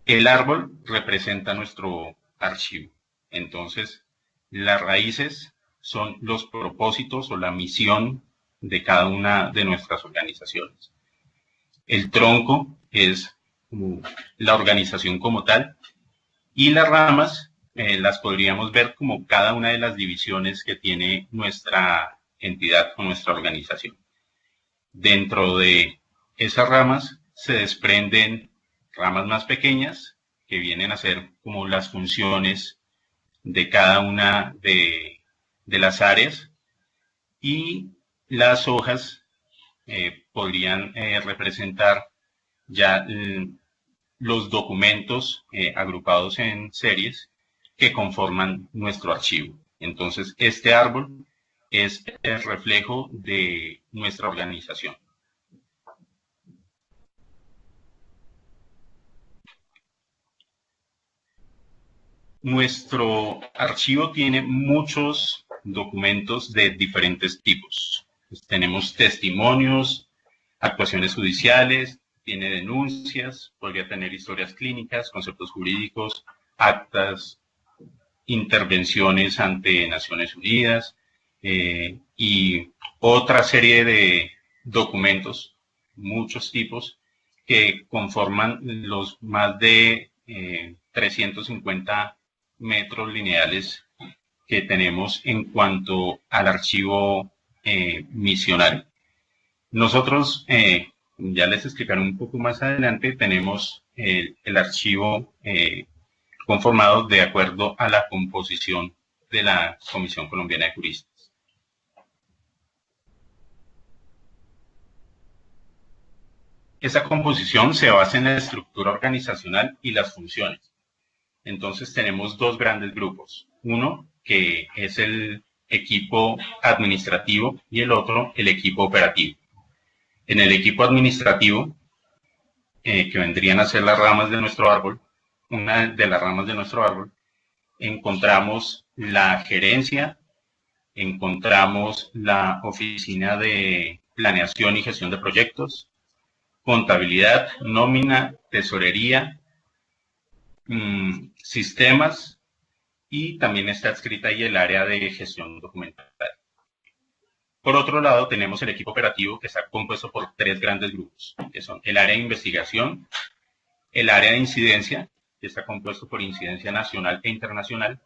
[SPEAKER 7] El árbol representa nuestro archivo. Entonces, las raíces son los propósitos o la misión de cada una de nuestras organizaciones. El tronco es la organización como tal, y las ramas las podríamos ver como cada una de las divisiones que tiene nuestra entidad o nuestra organización. Dentro de esas ramas se desprenden ramas más pequeñas que vienen a ser como las funciones de cada una de las áreas, y las hojas podrían representar ya los documentos agrupados en series que conforman nuestro archivo. Entonces, este árbol es el reflejo de nuestra organización. Nuestro archivo tiene muchos documentos de diferentes tipos. Pues tenemos testimonios, actuaciones judiciales, tiene denuncias, podría tener historias clínicas, conceptos jurídicos, actas, intervenciones ante Naciones Unidas y otra serie de documentos, muchos tipos, que conforman los más de 350 metros lineales que tenemos en cuanto al archivo misionario. Nosotros, ya les explicaré un poco más adelante, tenemos el archivo conformado de acuerdo a la composición de la Comisión Colombiana de Juristas. Esa composición se basa en la estructura organizacional y las funciones. Entonces tenemos dos grandes grupos. Uno que es el equipo administrativo y el otro el equipo operativo. En el equipo administrativo, que vendrían a ser las ramas de nuestro árbol, una de las ramas de nuestro árbol, encontramos la gerencia, encontramos la oficina de planeación y gestión de proyectos, contabilidad, nómina, tesorería, sistemas, y también está adscrita ahí el área de gestión documental. Por otro lado, tenemos el equipo operativo, que está compuesto por tres grandes grupos, que son el área de investigación, el área de incidencia, que está compuesto por incidencia nacional e internacional,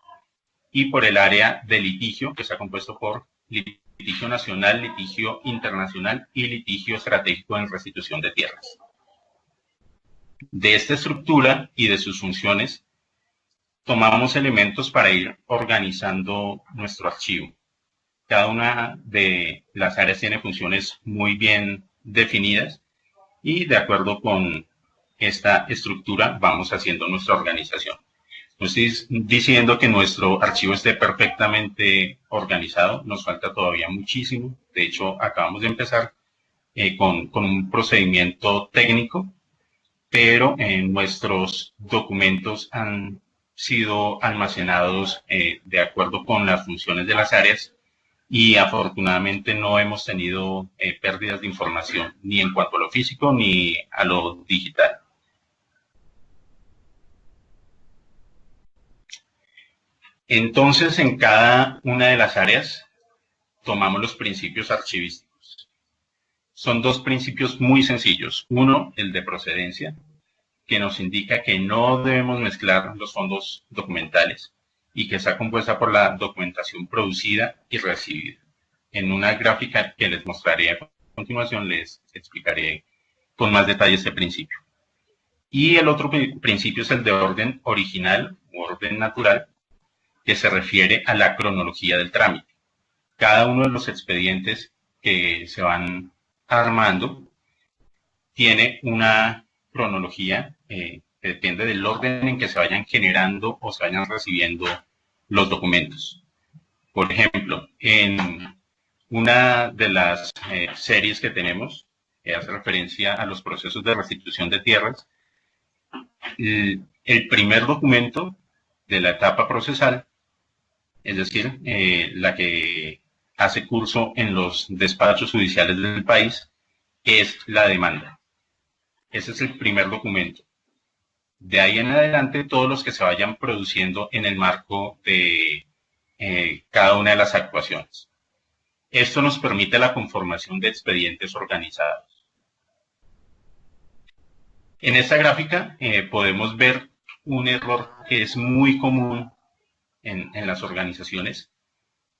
[SPEAKER 7] y por el área de litigio, que está compuesto por litigio nacional, litigio internacional y litigio estratégico en restitución de tierras. De esta estructura y de sus funciones, tomamos elementos para ir organizando nuestro archivo. Cada una de las áreas tiene funciones muy bien definidas y de acuerdo con esta estructura vamos haciendo nuestra organización. No estoy diciendo que nuestro archivo esté perfectamente organizado, nos falta todavía muchísimo. De hecho, acabamos de empezar con un procedimiento técnico, pero nuestros documentos han sido almacenados de acuerdo con las funciones de las áreas y afortunadamente no hemos tenido pérdidas de información ni en cuanto a lo físico ni a lo digital. Entonces, en cada una de las áreas tomamos los principios archivísticos. Son dos principios muy sencillos. Uno, el de procedencia, que nos indica que no debemos mezclar los fondos documentales y que está compuesta por la documentación producida y recibida. En una gráfica que les mostraré a continuación les explicaré con más detalle este principio. Y el otro principio es el de orden original o orden natural, que se refiere a la cronología del trámite. Cada uno de los expedientes que se van armando tiene una cronología que depende del orden en que se vayan generando o se vayan recibiendo los documentos. Por ejemplo, en una de las series que tenemos, que hace referencia a los procesos de restitución de tierras, el primer documento de la etapa procesal, es decir, la que hace curso en los despachos judiciales del país, es la demanda. Ese es el primer documento. De ahí en adelante, todos los que se vayan produciendo en el marco de cada una de las actuaciones. Esto nos permite la conformación de expedientes organizados. En esta gráfica podemos ver un error que es muy común en las organizaciones,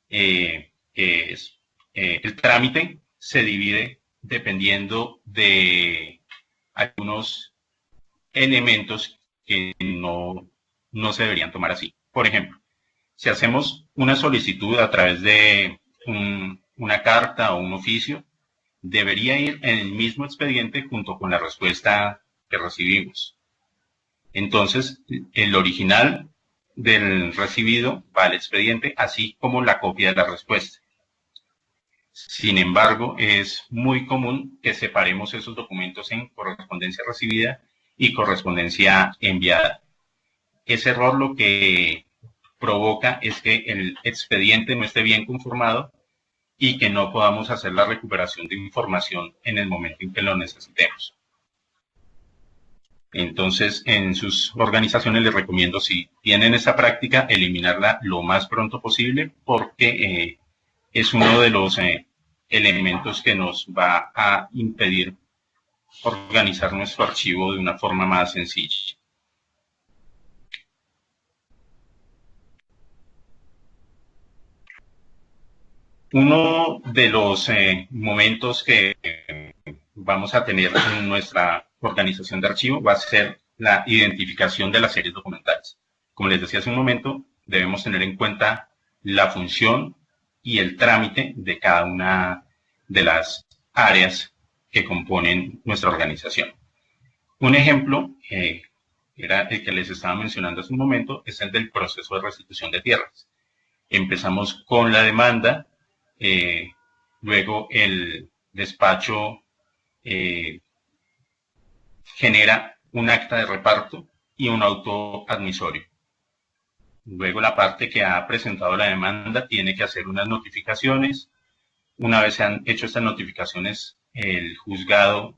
[SPEAKER 7] que es el trámite se divide dependiendo de algunos elementos que no se deberían tomar así. Por ejemplo, si hacemos una solicitud a través de una carta o un oficio, debería ir en el mismo expediente junto con la respuesta que recibimos. Entonces, el original del recibido va al expediente, así como la copia de la respuesta. Sin embargo, es muy común que separemos esos documentos en correspondencia recibida y correspondencia enviada. Ese error lo que provoca es que el expediente no esté bien conformado y que no podamos hacer la recuperación de información en el momento en que lo necesitemos. Entonces, en sus organizaciones les recomiendo, si tienen esa práctica, eliminarla lo más pronto posible, porque es uno de los elementos que nos va a impedir organizar nuestro archivo de una forma más sencilla. Uno de los momentos que vamos a tener en nuestra organización de archivo va a ser la identificación de las series documentales. Como les decía hace un momento, debemos tener en cuenta la función y el trámite de cada una de las áreas que componen nuestra organización. Un ejemplo, era el que les estaba mencionando hace un momento, es el del proceso de restitución de tierras. Empezamos con la demanda, luego el despacho genera un acta de reparto y un auto admisorio. Luego la parte que ha presentado la demanda tiene que hacer unas notificaciones. Una vez se han hecho estas notificaciones, el juzgado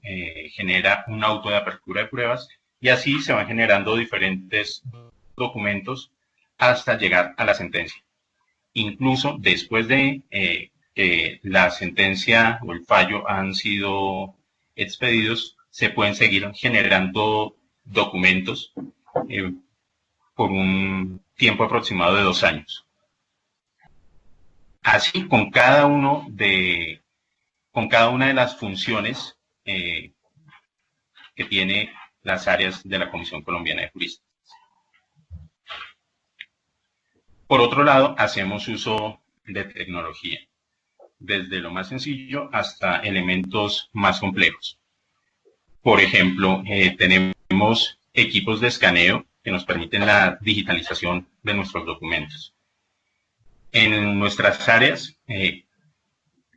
[SPEAKER 7] genera un auto de apertura de pruebas y así se van generando diferentes documentos hasta llegar a la sentencia. Incluso después de que la sentencia o el fallo han sido expedidos, se pueden seguir generando documentos por un tiempo aproximado de 2 años. Así, con cada una de las funciones que tiene las áreas de la Comisión Colombiana de Juristas. Por otro lado, hacemos uso de tecnología, desde lo más sencillo hasta elementos más complejos. Por ejemplo, tenemos equipos de escaneo que nos permiten la digitalización de nuestros documentos. En nuestras áreas,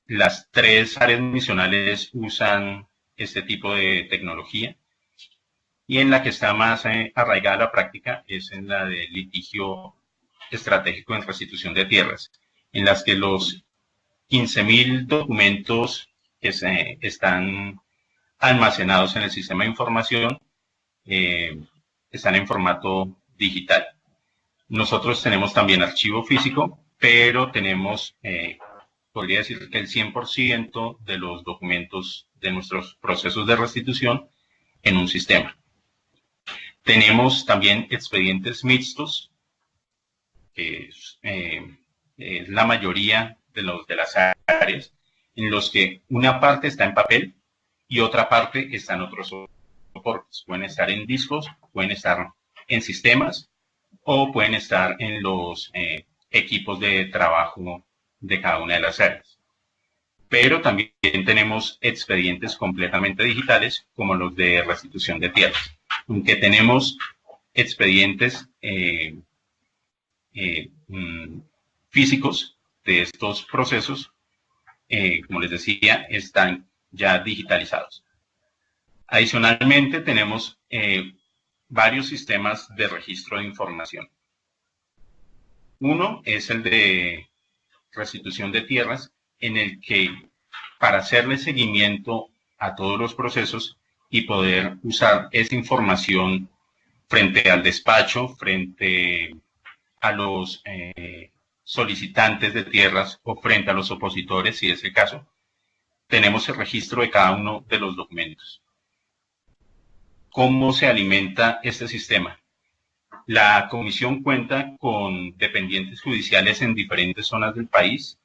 [SPEAKER 7] las 3 áreas misionales usan este tipo de tecnología y en la que está más arraigada la práctica es en la de litigio estratégico en restitución de tierras, en las que los 15.000 documentos que están almacenados en el sistema de información están en formato digital. Nosotros tenemos también archivo físico, pero tenemos, podría decir que el 100% de los documentos de nuestros procesos de restitución en un sistema. Tenemos también expedientes mixtos, que es la mayoría de las áreas, en los que una parte está en papel y otra parte está en otros soportes. Pueden estar en discos, pueden estar en sistemas o pueden estar en los equipos de trabajo de cada una de las áreas. Pero también tenemos expedientes completamente digitales, como los de restitución de tierras. Aunque tenemos expedientes físicos de estos procesos, como les decía, están ya digitalizados. Adicionalmente, tenemos varios sistemas de registro de información. Uno es el de restitución de tierras, en el que para hacerle seguimiento a todos los procesos y poder usar esa información frente al despacho, frente a los solicitantes de tierras o frente a los opositores, si es el caso, tenemos el registro de cada uno de los documentos. ¿Cómo se alimenta este sistema? La comisión cuenta con dependientes judiciales en diferentes zonas del país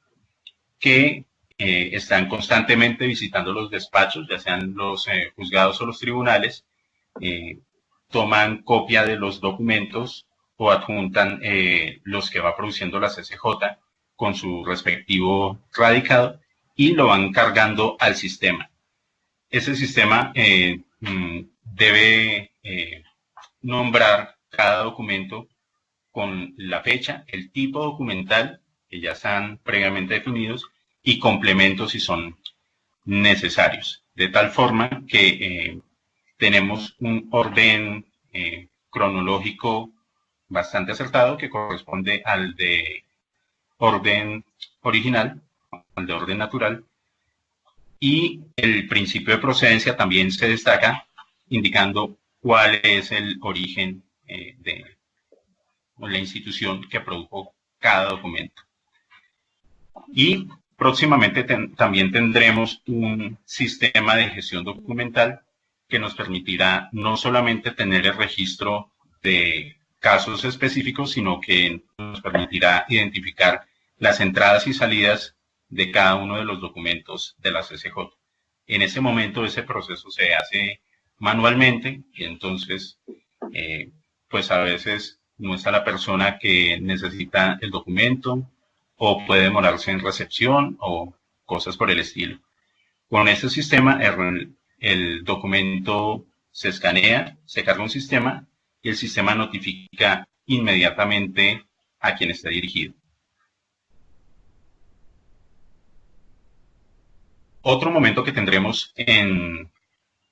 [SPEAKER 7] que están constantemente visitando los despachos, ya sean los juzgados o los tribunales, toman copia de los documentos o adjuntan los que va produciendo la CCJ con su respectivo radicado y lo van cargando al sistema. Ese sistema debe nombrar cada documento con la fecha, el tipo documental, que ya están previamente definidos, y complementos si son necesarios. De tal forma que tenemos un orden cronológico bastante acertado que corresponde al de orden original, al de orden natural, y el principio de procedencia también se destaca indicando cuál es el origen de la institución que produjo cada documento. Y próximamente también tendremos un sistema de gestión documental que nos permitirá no solamente tener el registro de casos específicos, sino que nos permitirá identificar las entradas y salidas de cada uno de los documentos de la CCJ. En ese momento ese proceso se hace manualmente y entonces pues a veces no está la persona que necesita el documento o puede demorarse en recepción o cosas por el estilo. Con este sistema el documento se escanea, se carga un sistema y el sistema notifica inmediatamente a quien está dirigido. Otro momento que tendremos en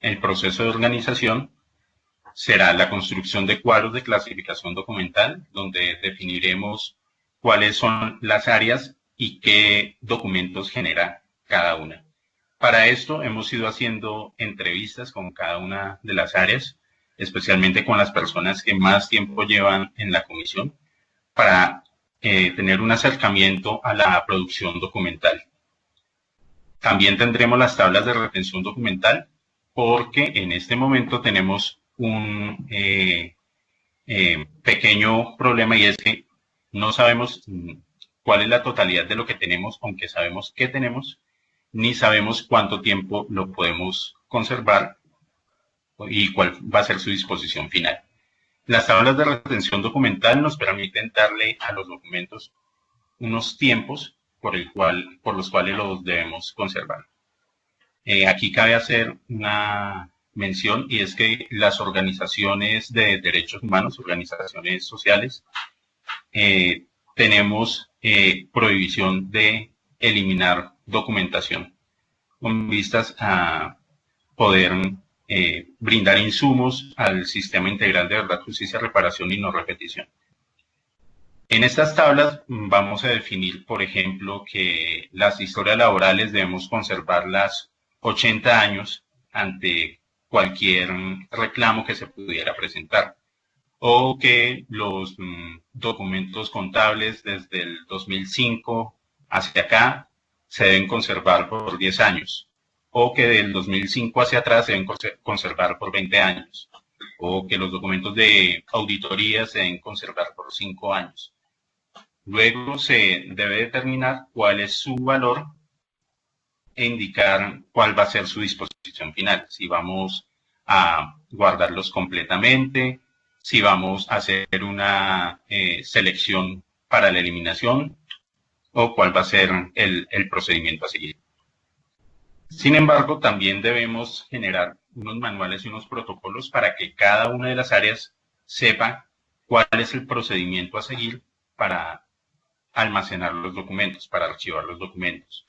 [SPEAKER 7] el proceso de organización será la construcción de cuadros de clasificación documental, donde definiremos cuáles son las áreas y qué documentos genera cada una. Para esto hemos ido haciendo entrevistas con cada una de las áreas, especialmente con las personas que más tiempo llevan en la comisión, para tener un acercamiento a la producción documental. También tendremos las tablas de retención documental, porque en este momento tenemos un pequeño problema y es que no sabemos cuál es la totalidad de lo que tenemos, aunque sabemos qué tenemos, ni sabemos cuánto tiempo lo podemos conservar y cuál va a ser su disposición final. Las tablas de retención documental nos permiten darle a los documentos unos tiempos por los cuales los debemos conservar. Aquí cabe hacer una mención y es que las organizaciones de derechos humanos, organizaciones sociales, tenemos prohibición de eliminar documentación con vistas a poder brindar insumos al sistema integral de verdad, justicia, reparación y no repetición. En estas tablas vamos a definir, por ejemplo, que las historias laborales debemos conservarlas 80 años ante cualquier reclamo que se pudiera presentar, o que los documentos contables desde el 2005 hacia acá se deben conservar por 10 años, o que del 2005 hacia atrás se deben conservar por 20 años, o que los documentos de auditoría se deben conservar por 5 años. Luego se debe determinar cuál es su valor e indicar cuál va a ser su disposición final, si vamos a guardarlos completamente, si vamos a hacer una selección para la eliminación, o cuál va a ser el procedimiento a seguir. Sin embargo, también debemos generar unos manuales y unos protocolos para que cada una de las áreas sepa cuál es el procedimiento a seguir para almacenar los documentos, para archivar los documentos.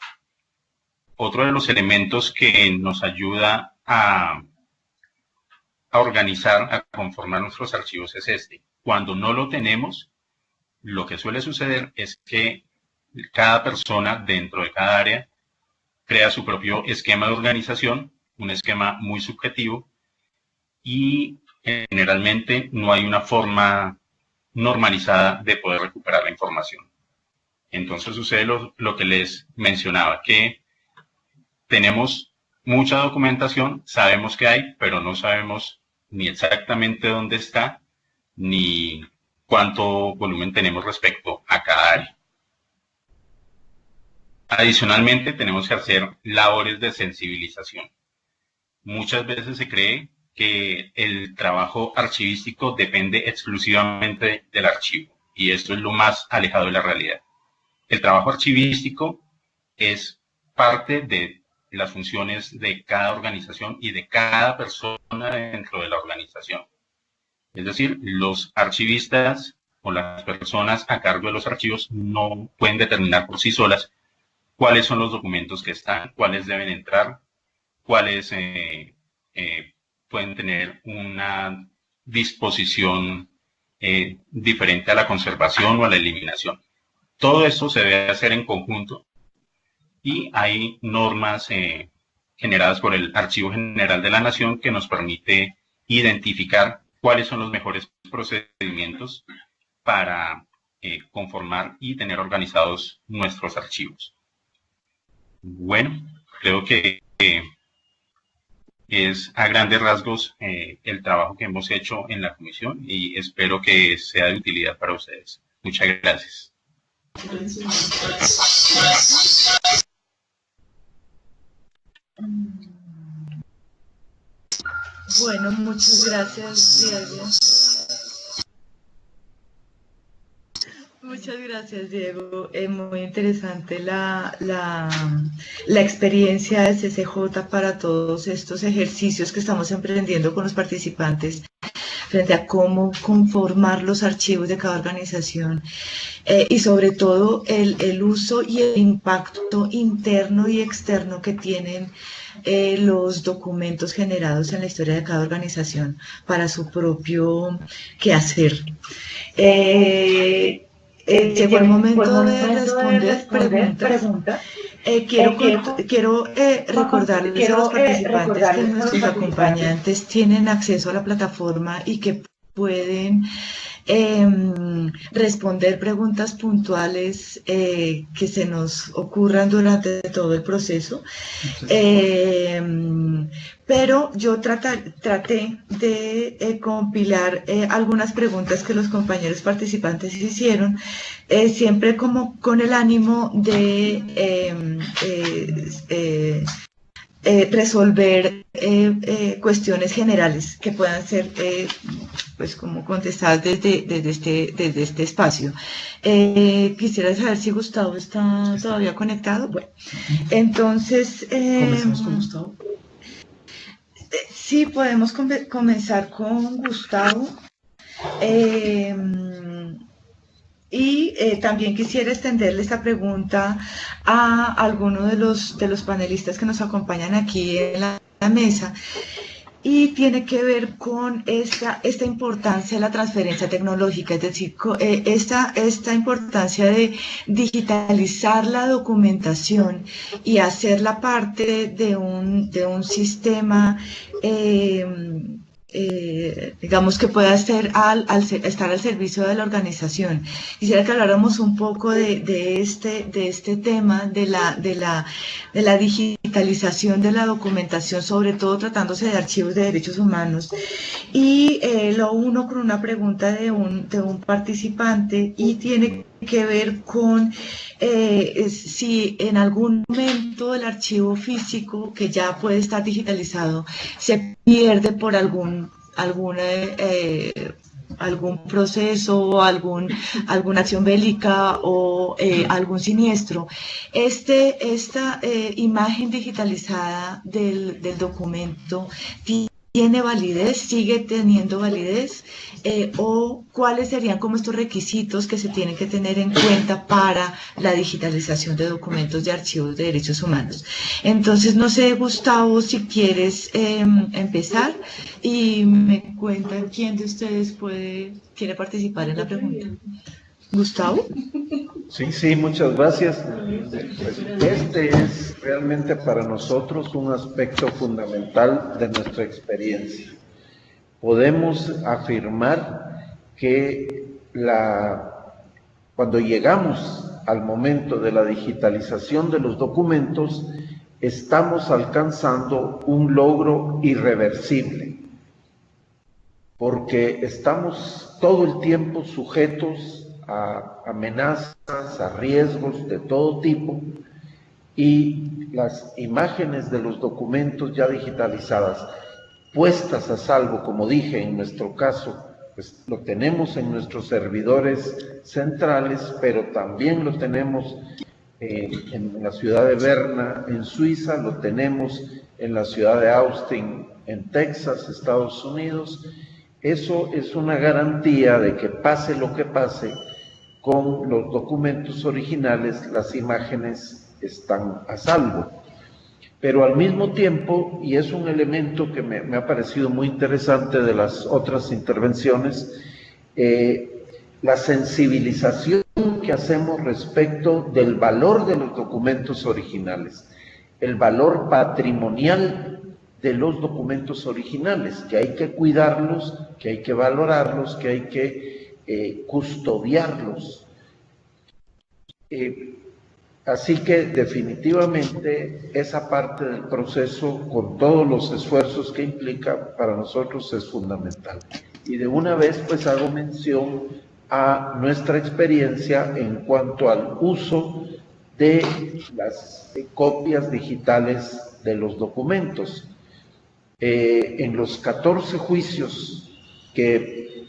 [SPEAKER 7] Otro de los elementos que nos ayuda a organizar, a conformar nuestros archivos es este. Cuando no lo tenemos, lo que suele suceder es que cada persona dentro de cada área crea su propio esquema de organización, un esquema muy subjetivo, y generalmente no hay una forma normalizada de poder recuperar la información. Entonces sucede lo que les mencionaba, que tenemos mucha documentación, sabemos que hay, pero no sabemos ni exactamente dónde está, ni cuánto volumen tenemos respecto a cada área. Adicionalmente, tenemos que hacer labores de sensibilización. Muchas veces se cree que el trabajo archivístico depende exclusivamente del archivo, y esto es lo más alejado de la realidad. El trabajo archivístico es parte de las funciones de cada organización y de cada persona dentro de la organización. Es decir, los archivistas o las personas a cargo de los archivos no pueden determinar por sí solas cuáles son los documentos que están, cuáles deben entrar, cuáles pueden tener una disposición diferente a la conservación o a la eliminación. Todo esto se debe hacer en conjunto y hay normas generadas por el Archivo General de la Nación que nos permite identificar cuáles son los mejores procedimientos para conformar y tener organizados nuestros archivos. Bueno, creo que es a grandes rasgos el trabajo que hemos hecho en la comisión y espero que sea de utilidad para ustedes. Muchas gracias.
[SPEAKER 2] Bueno, muchas gracias, Diego. Muchas gracias, Diego. Muy interesante la experiencia de CCJ para todos estos ejercicios que estamos emprendiendo con los participantes frente a cómo conformar los archivos de cada organización y sobre todo el uso y el impacto interno y externo que tienen los documentos generados en la historia de cada organización para su propio quehacer. Llegó el momento de responder preguntas. Quiero recordarles a los participantes que nuestros acompañantes tienen acceso a la plataforma y que pueden responder preguntas puntuales que se nos ocurran durante todo el proceso. Pero yo traté de compilar algunas preguntas que los compañeros participantes hicieron, siempre como con el ánimo de resolver cuestiones generales que puedan ser pues como contestadas desde este espacio. Quisiera saber si Gustavo está todavía conectado. Bueno, entonces
[SPEAKER 6] ¿Comenzamos con Gustavo?
[SPEAKER 2] Sí, podemos comenzar con Gustavo. Y también quisiera extenderle esta pregunta a alguno de los panelistas que nos acompañan aquí en la mesa. y tiene que ver con esta importancia de la transferencia tecnológica, es decir, esta importancia de digitalizar la documentación y hacerla parte de un sistema digamos que pueda estar al servicio de la organización. Quisiera que habláramos un poco de este tema de la digitalización de la documentación, sobre todo tratándose de archivos de derechos humanos. Y lo uno con una pregunta de un participante y tiene que ver con si en algún momento el archivo físico que ya puede estar digitalizado se pierde por algún proceso, alguna acción bélica o algún siniestro. Esta imagen digitalizada del documento ¿tiene validez? ¿Sigue teniendo validez? ¿O cuáles serían como estos requisitos que se tienen que tener en cuenta para la digitalización de documentos de archivos de derechos humanos? Entonces, no sé, Gustavo, si quieres empezar y me cuentan quién de ustedes quiere participar en la pregunta. Gustavo.
[SPEAKER 5] Sí, muchas gracias. Pues este es realmente para nosotros un aspecto fundamental de nuestra experiencia. Podemos afirmar que cuando llegamos al momento de la digitalización de los documentos, estamos alcanzando un logro irreversible, porque estamos todo el tiempo sujetos a amenazas, a riesgos de todo tipo, y las imágenes de los documentos ya digitalizadas, puestas a salvo, como dije, en nuestro caso, pues lo tenemos en nuestros servidores centrales, pero también lo tenemos en la ciudad de Berna, en Suiza, lo tenemos en la ciudad de Austin, en Texas, Estados Unidos. Eso es una garantía de que pase lo que pase, con los documentos originales, las imágenes están a salvo. Pero al mismo tiempo, y es un elemento que me ha parecido muy interesante de las otras intervenciones, la sensibilización que hacemos respecto del valor de los documentos originales, el valor patrimonial de los documentos originales, que hay que cuidarlos, que hay que valorarlos, que hay que custodiarlos. Así que definitivamente esa parte del proceso, con todos los esfuerzos que implica, para nosotros es fundamental. Y de una vez pues hago mención a nuestra experiencia en cuanto al uso de las copias digitales de los documentos. En los 14 juicios, que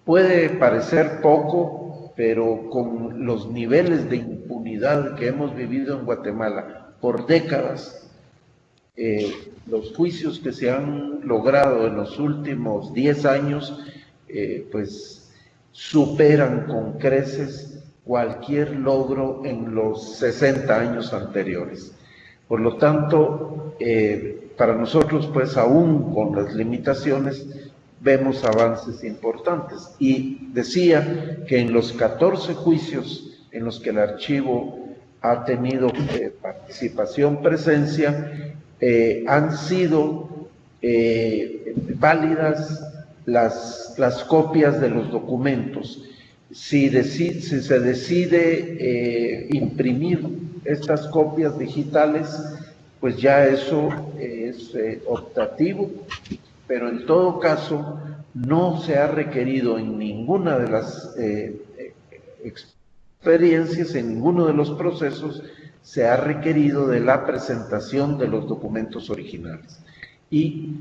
[SPEAKER 5] puede parecer poco, pero con los niveles de impunidad que hemos vivido en Guatemala por décadas, los juicios que se han logrado en los últimos 10 años, pues superan con creces cualquier logro en los 60 años anteriores. Por lo tanto, para nosotros, pues aún con las limitaciones, vemos avances importantes. Y decía que en los 14 juicios en los que el archivo ha tenido participación, presencia, han sido válidas las copias de los documentos. Si se decide imprimir estas copias digitales, pues ya eso es optativo, pero en todo caso no se ha requerido en ninguna de las experiencias, en ninguno de los procesos, se ha requerido de la presentación de los documentos originales. Y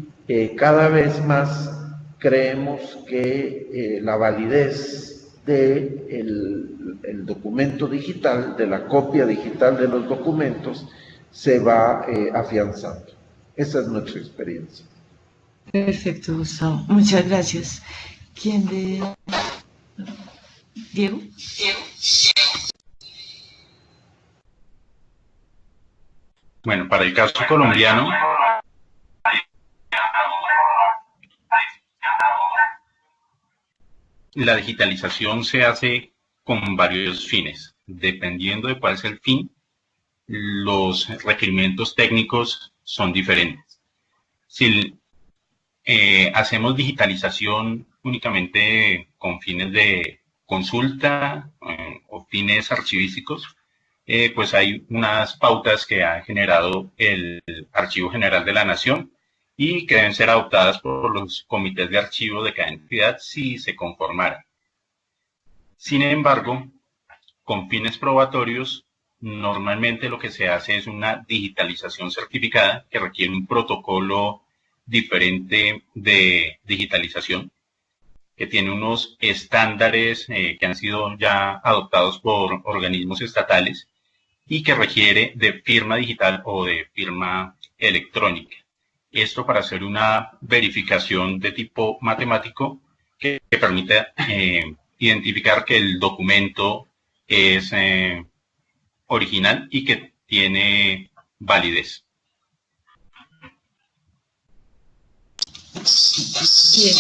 [SPEAKER 5] cada vez más creemos que la validez del documento digital, de la copia digital de los documentos, se va afianzando. Esa es nuestra experiencia.
[SPEAKER 2] Perfecto, Gustavo. Muchas gracias. ¿Quién de...? ¿Diego?
[SPEAKER 7] Bueno, para el caso colombiano, la digitalización se hace con varios fines. Dependiendo de cuál es el fin, los requerimientos técnicos son diferentes. Si hacemos digitalización únicamente con fines de consulta o fines archivísticos, pues hay unas pautas que ha generado el Archivo General de la Nación y que deben ser adoptadas por los comités de archivo de cada entidad si se conformara. Sin embargo, con fines probatorios, normalmente lo que se hace es una digitalización certificada que requiere un protocolo diferente de digitalización, que tiene unos estándares que han sido ya adoptados por organismos estatales y que requiere de firma digital o de firma electrónica. Esto para hacer una verificación de tipo matemático que permita identificar que el documento es original y que tiene validez.
[SPEAKER 2] Bien,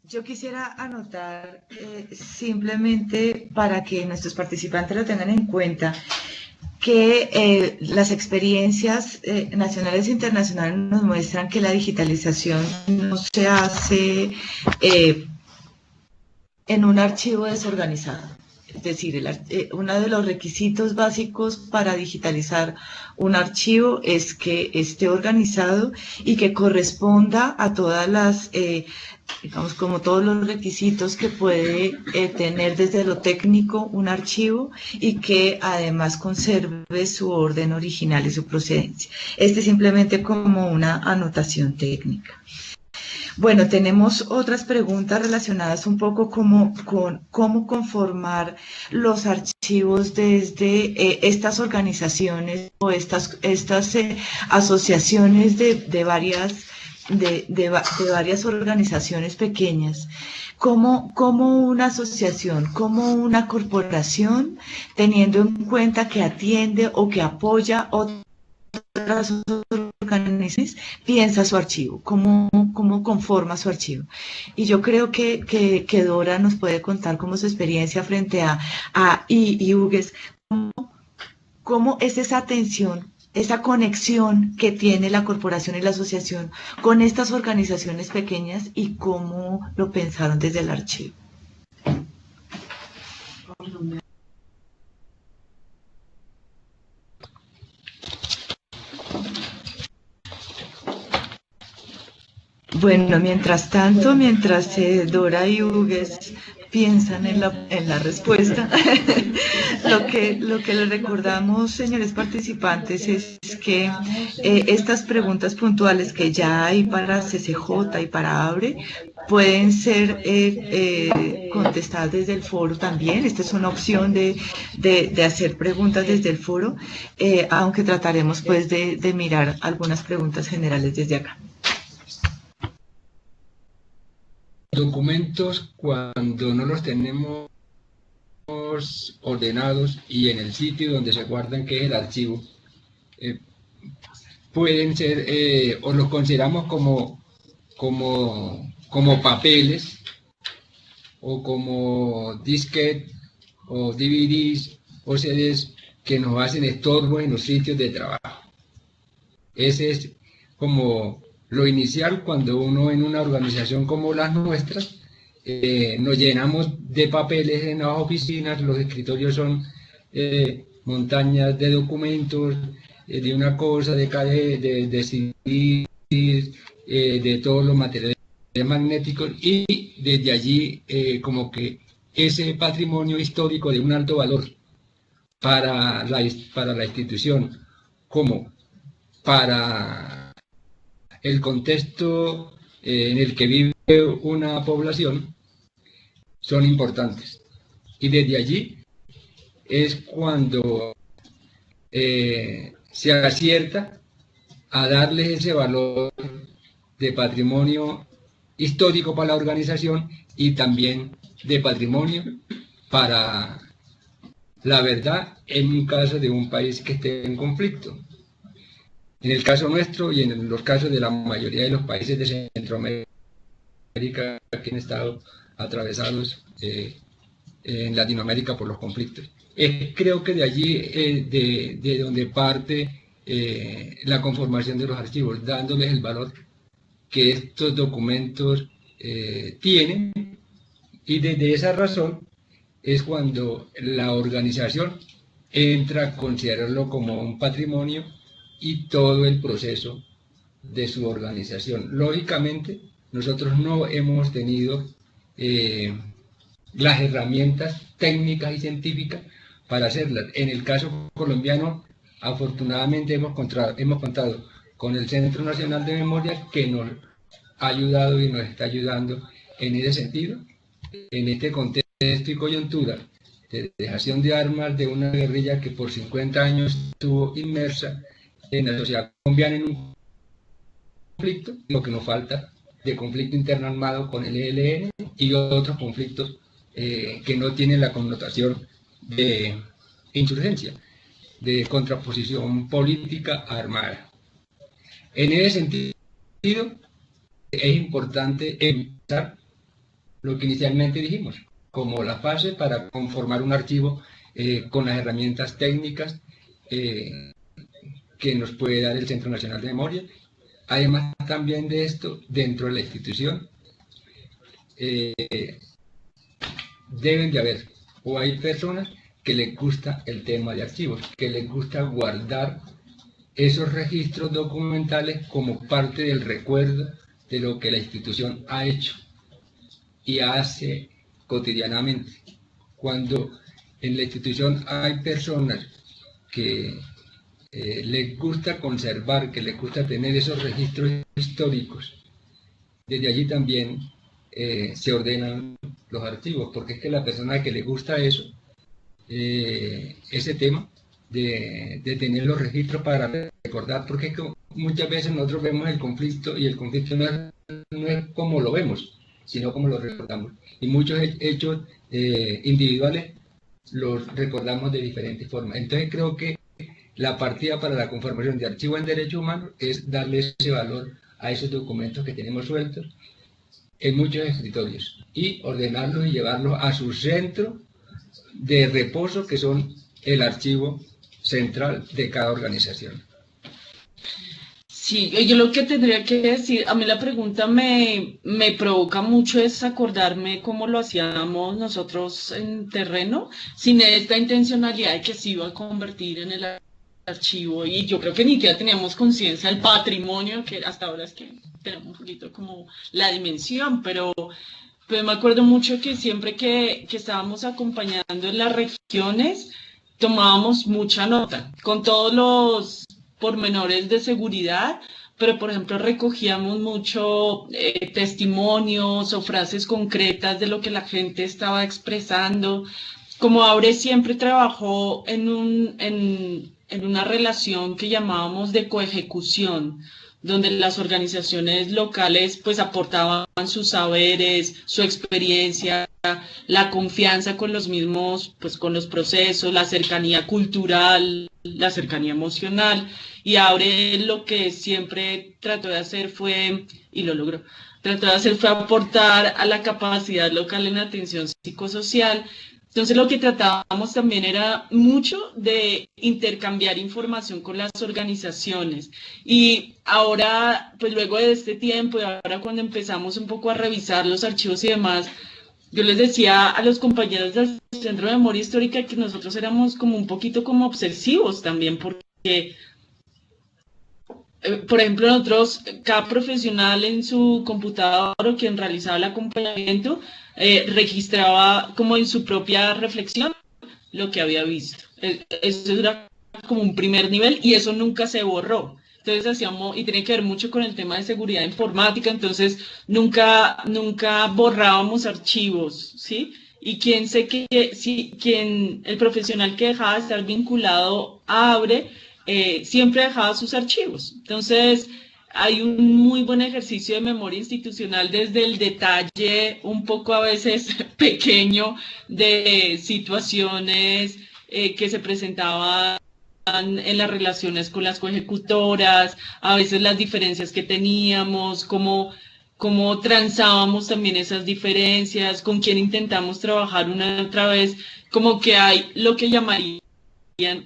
[SPEAKER 2] yo quisiera anotar simplemente para que nuestros participantes lo tengan en cuenta que las experiencias nacionales e internacionales nos muestran que la digitalización no se hace en un archivo desorganizado. Es decir, uno de los requisitos básicos para digitalizar un archivo es que esté organizado y que corresponda a todas las, digamos, como todos los requisitos que puede tener desde lo técnico un archivo y que además conserve su orden original y su procedencia. Este es simplemente como una anotación técnica. Bueno, tenemos otras preguntas relacionadas un poco con cómo conformar los archivos desde estas organizaciones o estas asociaciones de varias organizaciones pequeñas. Como una asociación, como una corporación, teniendo en cuenta que atiende o que apoya otras organizaciones, piensa su archivo, cómo conforma su archivo. Y yo creo que Dora nos puede contar como su experiencia frente a Hugues, cómo es esa atención, esa conexión que tiene la corporación y la asociación con estas organizaciones pequeñas y cómo lo pensaron desde el archivo. Bueno, mientras tanto, mientras Dora y Hugues piensan en la respuesta, lo que les recordamos, señores participantes, es que estas preguntas puntuales que ya hay para CCJ y para ABRE pueden ser contestadas desde el foro también. Esta es una opción de hacer preguntas desde el foro, aunque trataremos pues de mirar algunas preguntas generales desde acá.
[SPEAKER 3] Documentos, cuando no los tenemos ordenados y en el sitio donde se guardan, que es el archivo, pueden ser, o los consideramos como papeles, o como disquetes, o DVDs, o CDs, que nos hacen estorbo en los sitios de trabajo. Ese es como lo inicial cuando uno en una organización como las nuestras nos llenamos de papeles en las oficinas. Los escritorios son montañas de documentos, de una cosa, de CDs, de todos los materiales magnéticos, y desde allí como que ese patrimonio histórico de un alto valor para la institución, como para el contexto en el que vive una población, son importantes. Y desde allí es cuando se acierta a darles ese valor de patrimonio histórico para la organización y también de patrimonio para la verdad en un caso de un país que esté en conflicto. En el caso nuestro y en los casos de la mayoría de los países de Centroamérica América que han estado atravesados en Latinoamérica por los conflictos. Creo que de allí, de donde parte la conformación de los archivos, dándoles el valor que estos documentos tienen, y desde esa razón es cuando la organización entra a considerarlo como un patrimonio y todo el proceso de su organización. Lógicamente, nosotros no hemos tenido las herramientas técnicas y científicas para hacerlas. En el caso colombiano, afortunadamente hemos contado con el Centro Nacional de Memoria, que nos ha ayudado y nos está ayudando en ese sentido, en este contexto y coyuntura de dejación de armas de una guerrilla que por 50 años estuvo inmersa en la sociedad colombiana en un conflicto, lo que nos falta de conflicto interno armado con el ELN y otros conflictos que no tienen la connotación de insurgencia, de contraposición política armada. En ese sentido, es importante evitar lo que inicialmente dijimos, como la fase para conformar un archivo con las herramientas técnicas que nos puede dar el Centro Nacional de Memoria. Además también de esto, dentro de la institución, deben de haber, o hay personas que les gusta el tema de archivos, que les gusta guardar esos registros documentales como parte del recuerdo de lo que la institución ha hecho y hace cotidianamente. Cuando en la institución hay personas que les gusta conservar, que les gusta tener esos registros históricos, desde allí también se ordenan los archivos, porque es que la persona que le gusta eso, ese tema de tener los registros para recordar, porque es que muchas veces nosotros vemos el conflicto y el conflicto no es como lo vemos, sino como lo recordamos. Y muchos hechos individuales los recordamos de diferentes formas. Entonces creo que la partida para la conformación de archivos en derechos humanos es darle ese valor a esos documentos que tenemos sueltos en muchos escritorios y ordenarlos y llevarlos a su centro de reposo, que son el archivo central de cada organización.
[SPEAKER 4] Sí, yo lo que tendría que decir, a mí la pregunta me provoca mucho es acordarme cómo lo hacíamos nosotros en terreno, sin esta intencionalidad de que se iba a convertir en el archivo, y yo creo que ni siquiera teníamos conciencia del patrimonio, que hasta ahora es que tenemos un poquito como la dimensión, pero me acuerdo mucho que siempre que estábamos acompañando en las regiones, tomábamos mucha nota, con todos los pormenores de seguridad, pero por ejemplo recogíamos mucho testimonios o frases concretas de lo que la gente estaba expresando. Como Aure siempre trabajó en una relación que llamábamos de coejecución, donde las organizaciones locales pues aportaban sus saberes, su experiencia, la confianza con los mismos, pues con los procesos, la cercanía cultural, la cercanía emocional. Y Aure lo que siempre trató de hacer fue, y lo logró, trató de hacer fue aportar a la capacidad local en atención psicosocial. Entonces lo que tratábamos también era mucho de intercambiar información con las organizaciones. Y ahora, pues luego de este tiempo y ahora cuando empezamos un poco a revisar los archivos y demás, yo les decía a los compañeros del Centro de Memoria Histórica que nosotros éramos como un poquito como obsesivos también, porque por ejemplo, nosotros, cada profesional en su computador o quien realizaba el acompañamiento, registraba como en su propia reflexión lo que había visto. Eso era como un primer nivel y eso nunca se borró. Entonces hacíamos, y tiene que ver mucho con el tema de seguridad informática, entonces nunca borrábamos archivos, ¿sí? Y el profesional que dejaba de estar vinculado a Abre, siempre dejaba sus archivos. Entonces, hay un muy buen ejercicio de memoria institucional desde el detalle, un poco a veces pequeño, de situaciones que se presentaban en las relaciones con las coejecutoras, a veces las diferencias que teníamos, cómo cómo transábamos también esas diferencias, con quién intentamos trabajar una y otra vez, como que hay lo que llamarían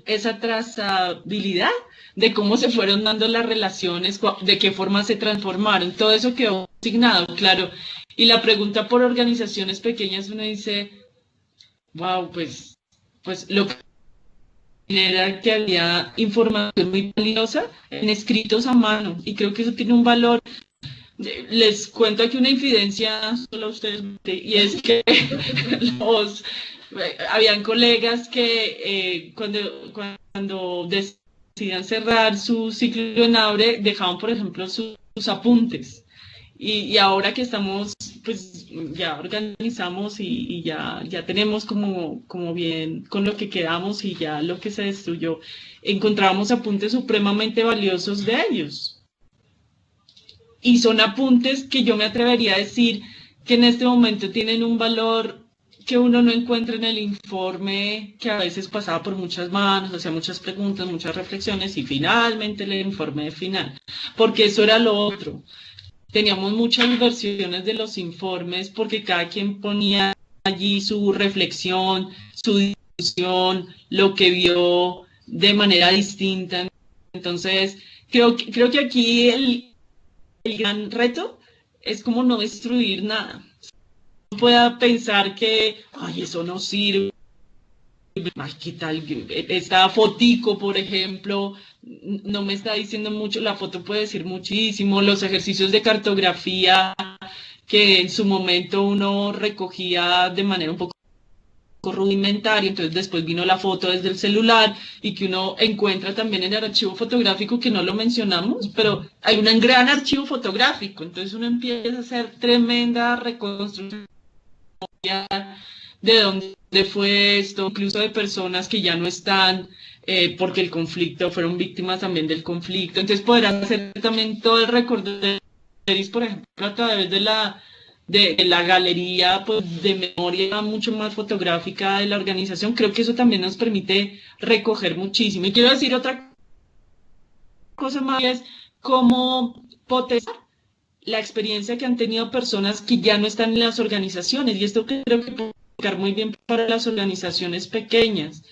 [SPEAKER 4] esa trazabilidad de cómo se fueron dando las relaciones, de qué forma se transformaron, todo eso quedó asignado, claro. Y la pregunta por organizaciones pequeñas, uno dice, wow, pues lo que era que había información muy valiosa en escritos a mano, y creo que eso tiene un valor. Les cuento aquí una infidencia solo a ustedes, y es que habían colegas que cuando decidían cerrar su ciclo en Abre, dejaban, por ejemplo, sus apuntes. Y ahora que estamos, pues ya organizamos y ya tenemos como bien con lo que quedamos y ya lo que se destruyó, encontramos apuntes supremamente valiosos de ellos. Y son apuntes que yo me atrevería a decir que en este momento tienen un valor que uno no encuentra en el informe, que a veces pasaba por muchas manos, hacía muchas preguntas, muchas reflexiones, y finalmente el informe final, porque eso era lo otro. Teníamos muchas versiones de los informes porque cada quien ponía allí su reflexión, su discusión, lo que vio de manera distinta. Entonces, creo que aquí el gran reto es como no destruir nada. No pueda pensar que, ay, eso no sirve. Ay, ¿qué tal? Esta fotico, por ejemplo, no me está diciendo mucho, la foto puede decir muchísimo, los ejercicios de cartografía que en su momento uno recogía de manera un poco rudimentaria, entonces después vino la foto desde el celular y que uno encuentra también en el archivo fotográfico, que no lo mencionamos, pero hay un gran archivo fotográfico, entonces uno empieza a hacer tremenda reconstrucción de dónde fue esto, incluso de personas que ya no están porque el conflicto, fueron víctimas también del conflicto. Entonces poder hacer también todo el recorrido, por ejemplo, a través de la galería, pues, de memoria mucho más fotográfica de la organización. Creo que eso también nos permite recoger muchísimo. Y quiero decir otra cosa más, es cómo potenciar la experiencia que han tenido personas que ya no están en las organizaciones, y esto creo que puede aplicar muy bien para las organizaciones pequeñas,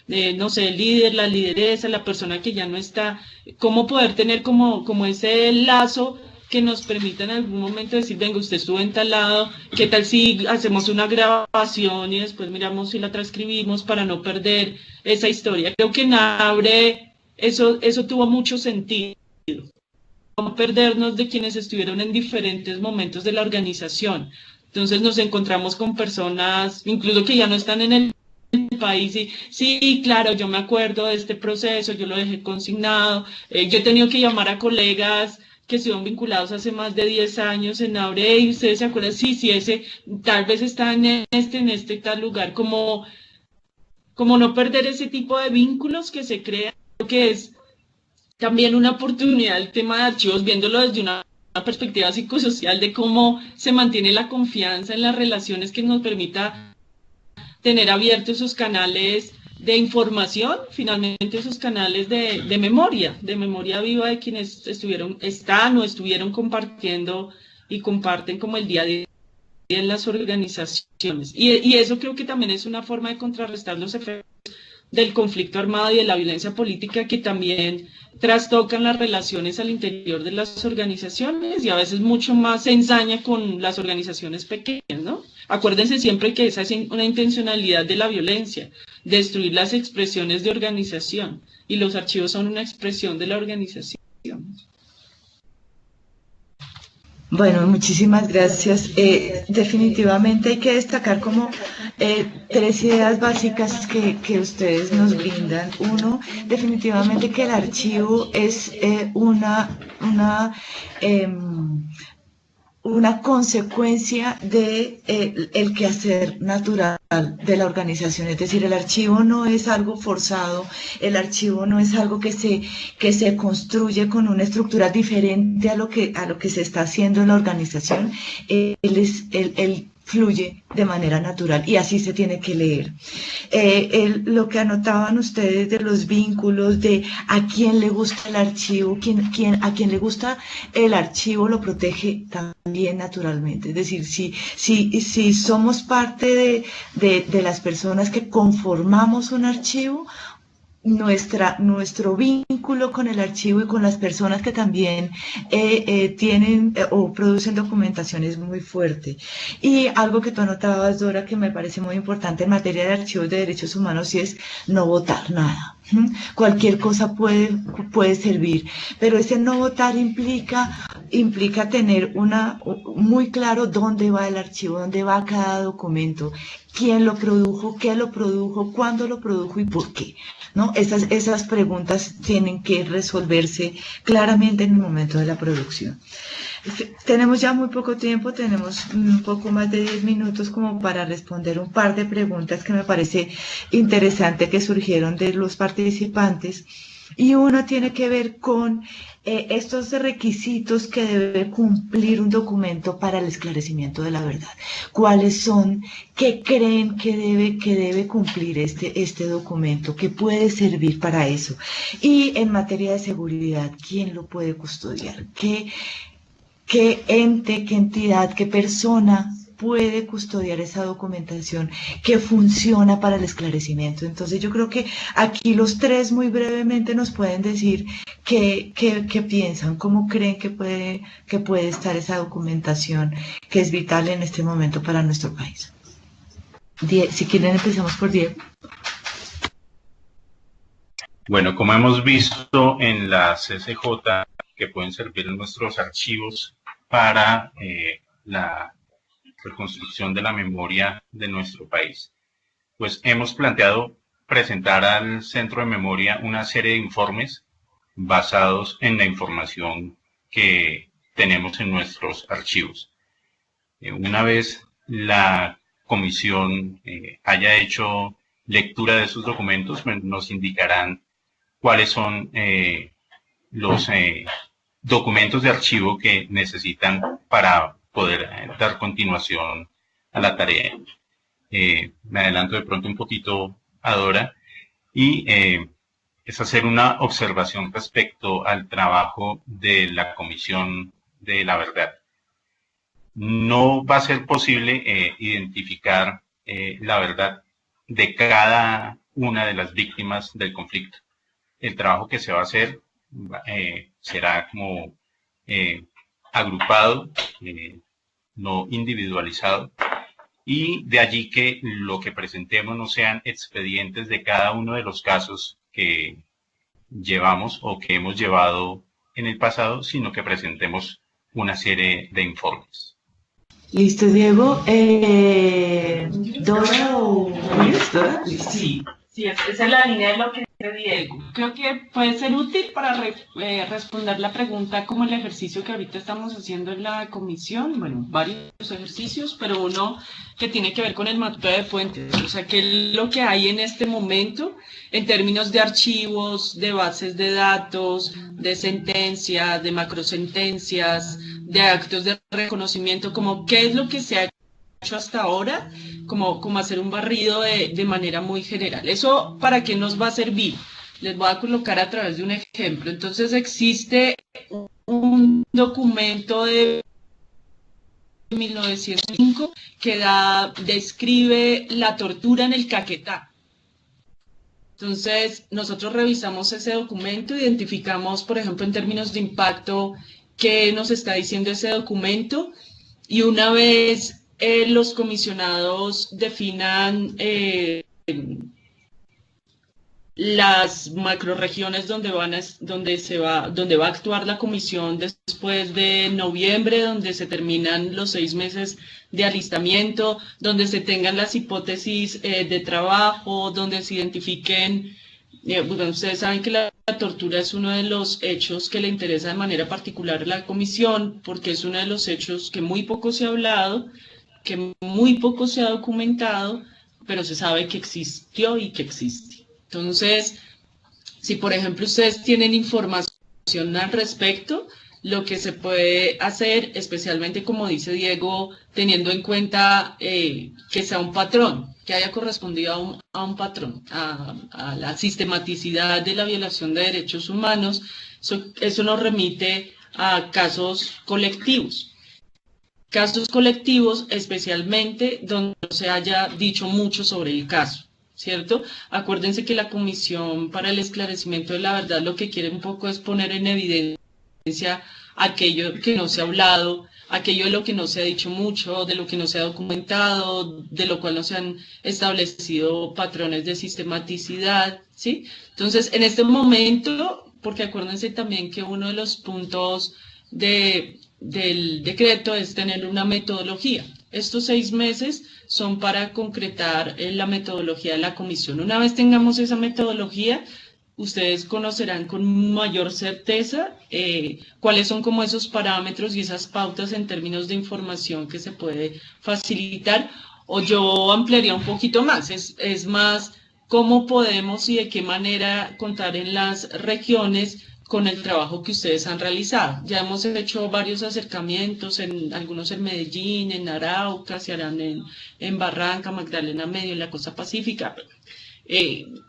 [SPEAKER 4] no sé, el líder, la lideresa, la persona que ya no está, cómo poder tener como ese lazo que nos permita en algún momento decir, venga, usted estuvo en tal lado, ¿qué tal si hacemos una grabación y después miramos si la transcribimos para no perder esa historia? Creo que en Abre eso tuvo mucho sentido. No perdernos de quienes estuvieron en diferentes momentos de la organización. Entonces nos encontramos con personas, incluso que ya no están en el país, y sí, claro, yo me acuerdo de este proceso, yo lo dejé consignado, yo he tenido que llamar a colegas que estuvieron vinculados hace más de 10 años en Abre, y ustedes se acuerdan, sí, ese tal vez está en este tal lugar, como no perder ese tipo de vínculos que se crean, que es también una oportunidad el tema de archivos, viéndolo desde una perspectiva psicosocial, de cómo se mantiene la confianza en las relaciones, que nos permita tener abiertos esos canales de información, finalmente esos canales de memoria viva de quienes están o estuvieron compartiendo y comparten como el día a día en las organizaciones. Y eso creo que también es una forma de contrarrestar los efectos del conflicto armado y de la violencia política, que también trastocan las relaciones al interior de las organizaciones, y a veces mucho más se ensaña con las organizaciones pequeñas, ¿no? Acuérdense siempre que esa es una intencionalidad de la violencia, destruir las expresiones de organización, y los archivos son una expresión de la organización.
[SPEAKER 2] Bueno, muchísimas gracias. Definitivamente hay que destacar como 3 ideas básicas que ustedes nos brindan. Uno, definitivamente que el archivo es una consecuencia de el quehacer natural de la organización. Es decir, el archivo no es algo forzado, el archivo no es algo que se construye con una estructura diferente a lo que se está haciendo en la organización. fluye de manera natural y así se tiene que leer. Lo que anotaban ustedes de los vínculos, de a quién le gusta el archivo, a quien le gusta el archivo lo protege también naturalmente. Es decir, si somos parte de las personas que conformamos un archivo, nuestro vínculo con el archivo y con las personas que también tienen o producen documentación es muy fuerte. Y algo que tú anotabas, Dora, que me parece muy importante en materia de archivos de derechos humanos, y es no votar nada. Cualquier cosa puede servir, pero ese no votar implica tener muy claro dónde va el archivo, dónde va cada documento, quién lo produjo, qué lo produjo, cuándo lo produjo y por qué, ¿no? Esas preguntas tienen que resolverse claramente en el momento de la producción. Tenemos ya muy poco tiempo, tenemos un poco más de 10 minutos como para responder un par de preguntas que me parece interesante que surgieron de los participantes. Y una tiene que ver con estos requisitos que debe cumplir un documento para el esclarecimiento de la verdad. ¿Cuáles son? ¿Qué creen que debe cumplir este documento? ¿Qué puede servir para eso? Y en materia de seguridad, ¿quién lo puede custodiar? ¿Qué ente, qué entidad, qué persona puede custodiar esa documentación que funciona para el esclarecimiento? Entonces yo creo que aquí los tres muy brevemente nos pueden decir qué piensan, cómo creen que puede estar esa documentación que es vital en este momento para nuestro país. Si quieren empezamos por Diego.
[SPEAKER 7] Bueno, como hemos visto en la CCJ, que pueden servir en nuestros archivos para la reconstrucción de la memoria de nuestro país, pues hemos planteado presentar al Centro de Memoria una serie de informes basados en la información que tenemos en nuestros archivos. Una vez la comisión haya hecho lectura de esos documentos, nos indicarán cuáles son los documentos de archivo que necesitan para poder dar continuación a la tarea. Me adelanto de pronto un poquito a Dora, y es hacer una observación respecto al trabajo de la Comisión de la Verdad. No va a ser posible identificar la verdad de cada una de las víctimas del conflicto. El trabajo que se va a hacer será como agrupado, no individualizado, y de allí que lo que presentemos no sean expedientes de cada uno de los casos que llevamos o que hemos llevado en el pasado, sino que presentemos una serie de informes.
[SPEAKER 2] Listo, Diego. ¿Dora o Luis? ¿Dora?
[SPEAKER 4] Sí, esa es la línea de lo que dice Diego. Creo que puede ser útil para responder la pregunta como el ejercicio que ahorita estamos haciendo en la comisión. Bueno, varios ejercicios, pero uno que tiene que ver con el mapeo de fuentes. O sea, qué es lo que hay en este momento en términos de archivos, de bases de datos, de sentencias, de macrosentencias, de actos de reconocimiento, como qué es lo que se ha hecho hasta ahora, como hacer un barrido de manera muy general. ¿Eso para qué nos va a servir? Les voy a colocar a través de un ejemplo. Entonces existe un documento de 1905 que describe la tortura en el Caquetá. Entonces nosotros revisamos ese documento, identificamos, por ejemplo, en términos de impacto, qué nos está diciendo ese documento, y una vez los comisionados definan las macroregiones donde va a actuar la comisión después de noviembre, donde se terminan los 6 meses de alistamiento, donde se tengan las hipótesis de trabajo, donde se identifiquen. Bueno, ustedes saben que la tortura es uno de los hechos que le interesa de manera particular a la comisión, porque es uno de los hechos que muy poco se ha hablado, que muy poco se ha documentado, pero se sabe que existió y que existe. Entonces, si por ejemplo ustedes tienen información al respecto, lo que se puede hacer, especialmente como dice Diego, teniendo en cuenta que sea un patrón, que haya correspondido a un patrón, a la sistematicidad de la violación de derechos humanos. Eso nos remite a casos colectivos. Casos colectivos, especialmente donde no se haya dicho mucho sobre el caso, ¿cierto? Acuérdense que la Comisión para el Esclarecimiento de la Verdad lo que quiere un poco es poner en evidencia aquello que no se ha hablado, aquello de lo que no se ha dicho mucho, de lo que no se ha documentado, de lo cual no se han establecido patrones de sistematicidad, ¿sí? Entonces, en este momento, porque acuérdense también que uno de los puntos del decreto es tener una metodología. Estos 6 meses son para concretar la metodología de la comisión. Una vez tengamos esa metodología, ustedes conocerán con mayor certeza cuáles son como esos parámetros y esas pautas en términos de información que se puede facilitar, o yo ampliaría un poquito más, es más cómo podemos y de qué manera contar en las regiones con el trabajo que ustedes han realizado. Ya hemos hecho varios acercamientos, algunos en Medellín, en Arauca, se harán en Barranca, Magdalena Medio, en la costa pacífica.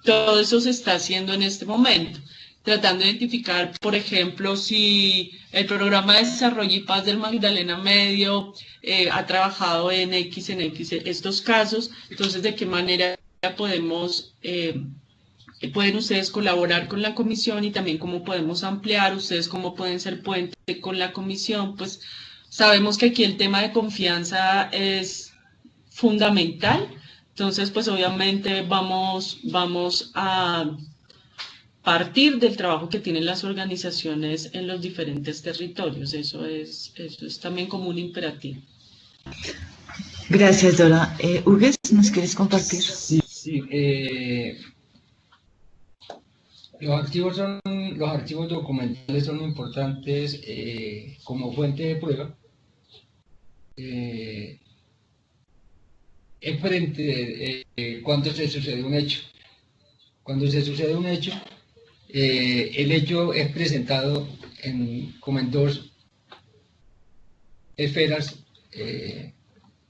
[SPEAKER 4] Todo eso se está haciendo en este momento, tratando de identificar, por ejemplo, si el programa de desarrollo y paz del Magdalena Medio ha trabajado en X estos casos, entonces de qué manera podemos, pueden ustedes colaborar con la comisión y también cómo podemos ampliar, ustedes cómo pueden ser puente con la comisión. Pues sabemos que aquí el tema de confianza es fundamental. Entonces, pues obviamente vamos a partir del trabajo que tienen las organizaciones en los diferentes territorios. Eso es también como un imperativo.
[SPEAKER 2] Gracias, Dora. Hugues, ¿nos quieres compartir?
[SPEAKER 3] Sí. Los archivos documentales son importantes como fuente de prueba. Es frente cuando se sucede un hecho. Cuando se sucede un hecho, el hecho es presentado como en 2 esferas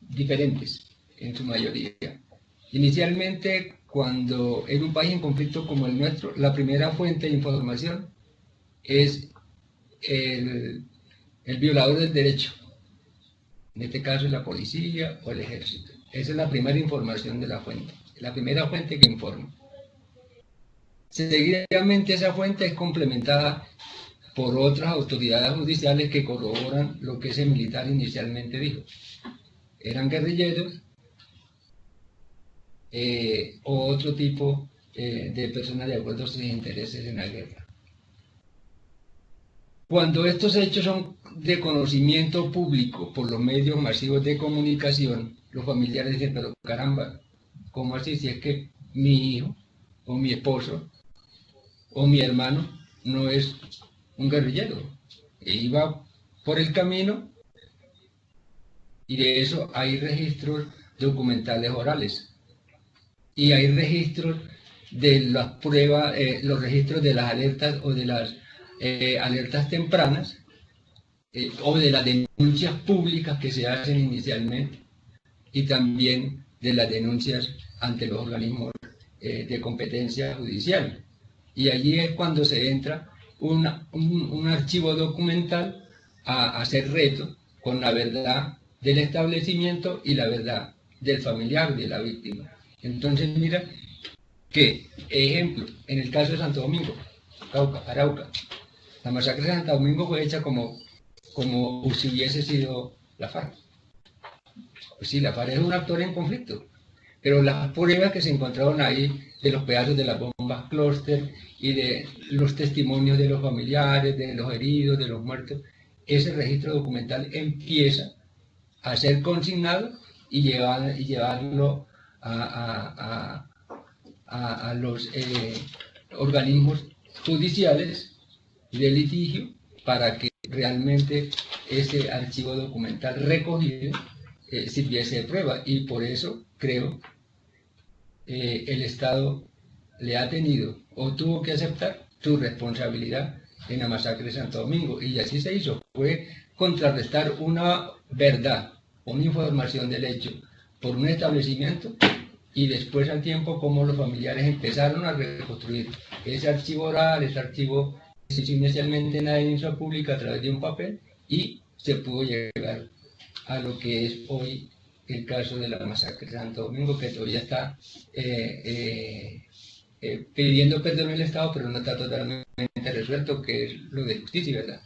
[SPEAKER 3] diferentes, en su mayoría. Inicialmente, cuando en un país en conflicto como el nuestro, la primera fuente de información es el violador del derecho. En este caso es la policía o el ejército. Esa es la primera información de la fuente, la primera fuente que informa. Seguidamente esa fuente es complementada por otras autoridades judiciales que corroboran lo que ese militar inicialmente dijo. Eran guerrilleros o otro tipo de personas de acuerdo a sus intereses en la guerra. Cuando estos hechos son de conocimiento público por los medios masivos de comunicación, los familiares dicen, pero caramba, ¿cómo así? Si es que mi hijo, o mi esposo, o mi hermano no es un guerrillero. Iba por el camino y de eso hay registros documentales orales. Y hay registros de las pruebas, los registros de las alertas o de las alertas tempranas o de las denuncias públicas que se hacen inicialmente y también de las denuncias ante los organismos de competencia judicial. Y allí es cuando se entra un archivo documental a hacer reto con la verdad del establecimiento y la verdad del familiar de la víctima. Entonces mira que, ejemplo, en el caso de Santo Domingo, Arauca, la masacre de Santo Domingo fue hecha como si hubiese sido la FARC. Pues sí, la FARC es un actor en conflicto, pero las pruebas que se encontraron ahí de los pedazos de las bombas clúster y de los testimonios de los familiares, de los heridos, de los muertos, ese registro documental empieza a ser consignado y llevarlo a los organismos judiciales de litigio para que realmente ese archivo documental recogido sirviese de prueba. Y por eso creo el Estado le ha tenido o tuvo que aceptar su responsabilidad en la masacre de Santo Domingo, y así se hizo, fue contrarrestar una verdad, una información del hecho por un establecimiento, y después al tiempo como los familiares empezaron a reconstruir ese archivo oral, ese archivo que se hizo inicialmente en la denuncia pública a través de un papel, y se pudo llegar a lo que es hoy el caso de la masacre de Santo Domingo, que todavía está pidiendo perdón el Estado, pero no está totalmente resuelto, que es lo de justicia, ¿verdad?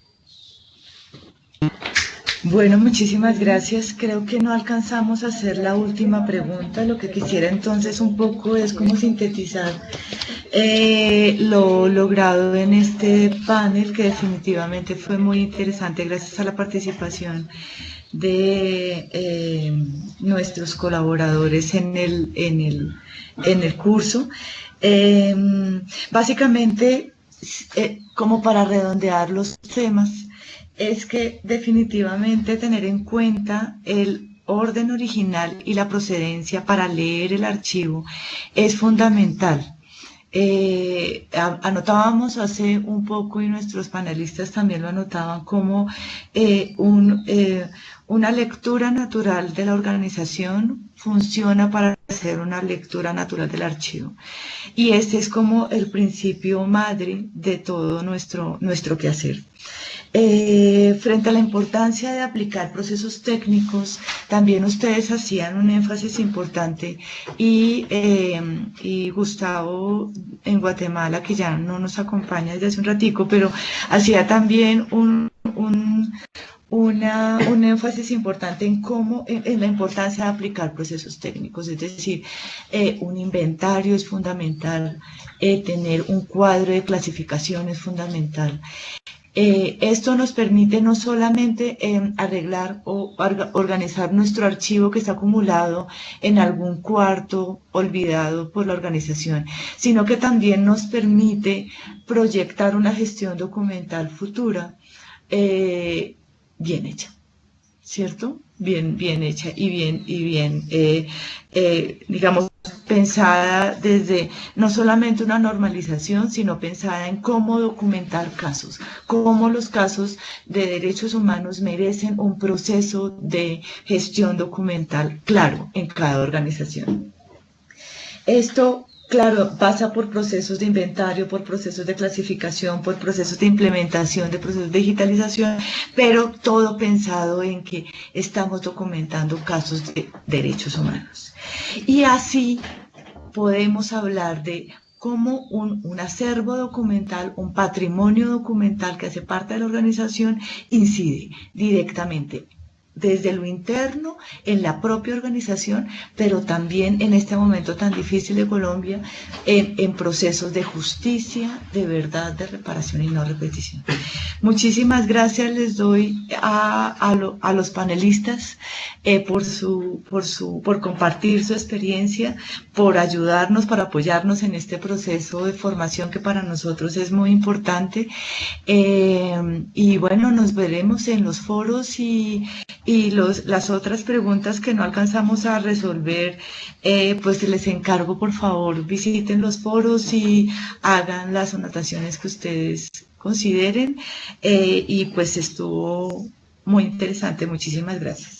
[SPEAKER 2] Bueno, muchísimas gracias. Creo que no alcanzamos a hacer la última pregunta. Lo que quisiera entonces un poco es como sintetizar lo logrado en este panel, que definitivamente fue muy interesante gracias a la participación de nuestros colaboradores en el curso. Básicamente, como para redondear los temas, es que definitivamente tener en cuenta el orden original y la procedencia para leer el archivo es fundamental. Anotábamos hace un poco, y nuestros panelistas también lo anotaban, como una lectura natural de la organización funciona para hacer una lectura natural del archivo. Y este es como el principio madre de todo nuestro quehacer. Frente a la importancia de aplicar procesos técnicos, también ustedes hacían un énfasis importante, y Gustavo en Guatemala, que ya no nos acompaña desde hace un ratico, pero hacía también un énfasis importante en la importancia de aplicar procesos técnicos, es decir, un inventario es fundamental, tener un cuadro de clasificación es fundamental. Esto nos permite no solamente arreglar o organizar nuestro archivo que está acumulado en algún cuarto olvidado por la organización, sino que también nos permite proyectar una gestión documental futura bien hecha, ¿cierto? Bien hecha y bien digamos, pensada desde no solamente una normalización, sino pensada en cómo documentar casos, cómo los casos de derechos humanos merecen un proceso de gestión documental claro en cada organización. Esto, claro, pasa por procesos de inventario, por procesos de clasificación, por procesos de implementación, de procesos de digitalización, pero todo pensado en que estamos documentando casos de derechos humanos. Y así podemos hablar de cómo un acervo documental, un patrimonio documental que hace parte de la organización, incide directamente desde lo interno, en la propia organización, pero también en este momento tan difícil de Colombia, en procesos de justicia, de verdad, de reparación y no repetición. Muchísimas gracias les doy a los panelistas por compartir su experiencia, por ayudarnos, para apoyarnos en este proceso de formación que para nosotros es muy importante. Y bueno, nos veremos en los foros, y las otras preguntas que no alcanzamos a resolver, pues les encargo, por favor, visiten los foros y hagan las anotaciones que ustedes consideren, y pues estuvo muy interesante. Muchísimas gracias.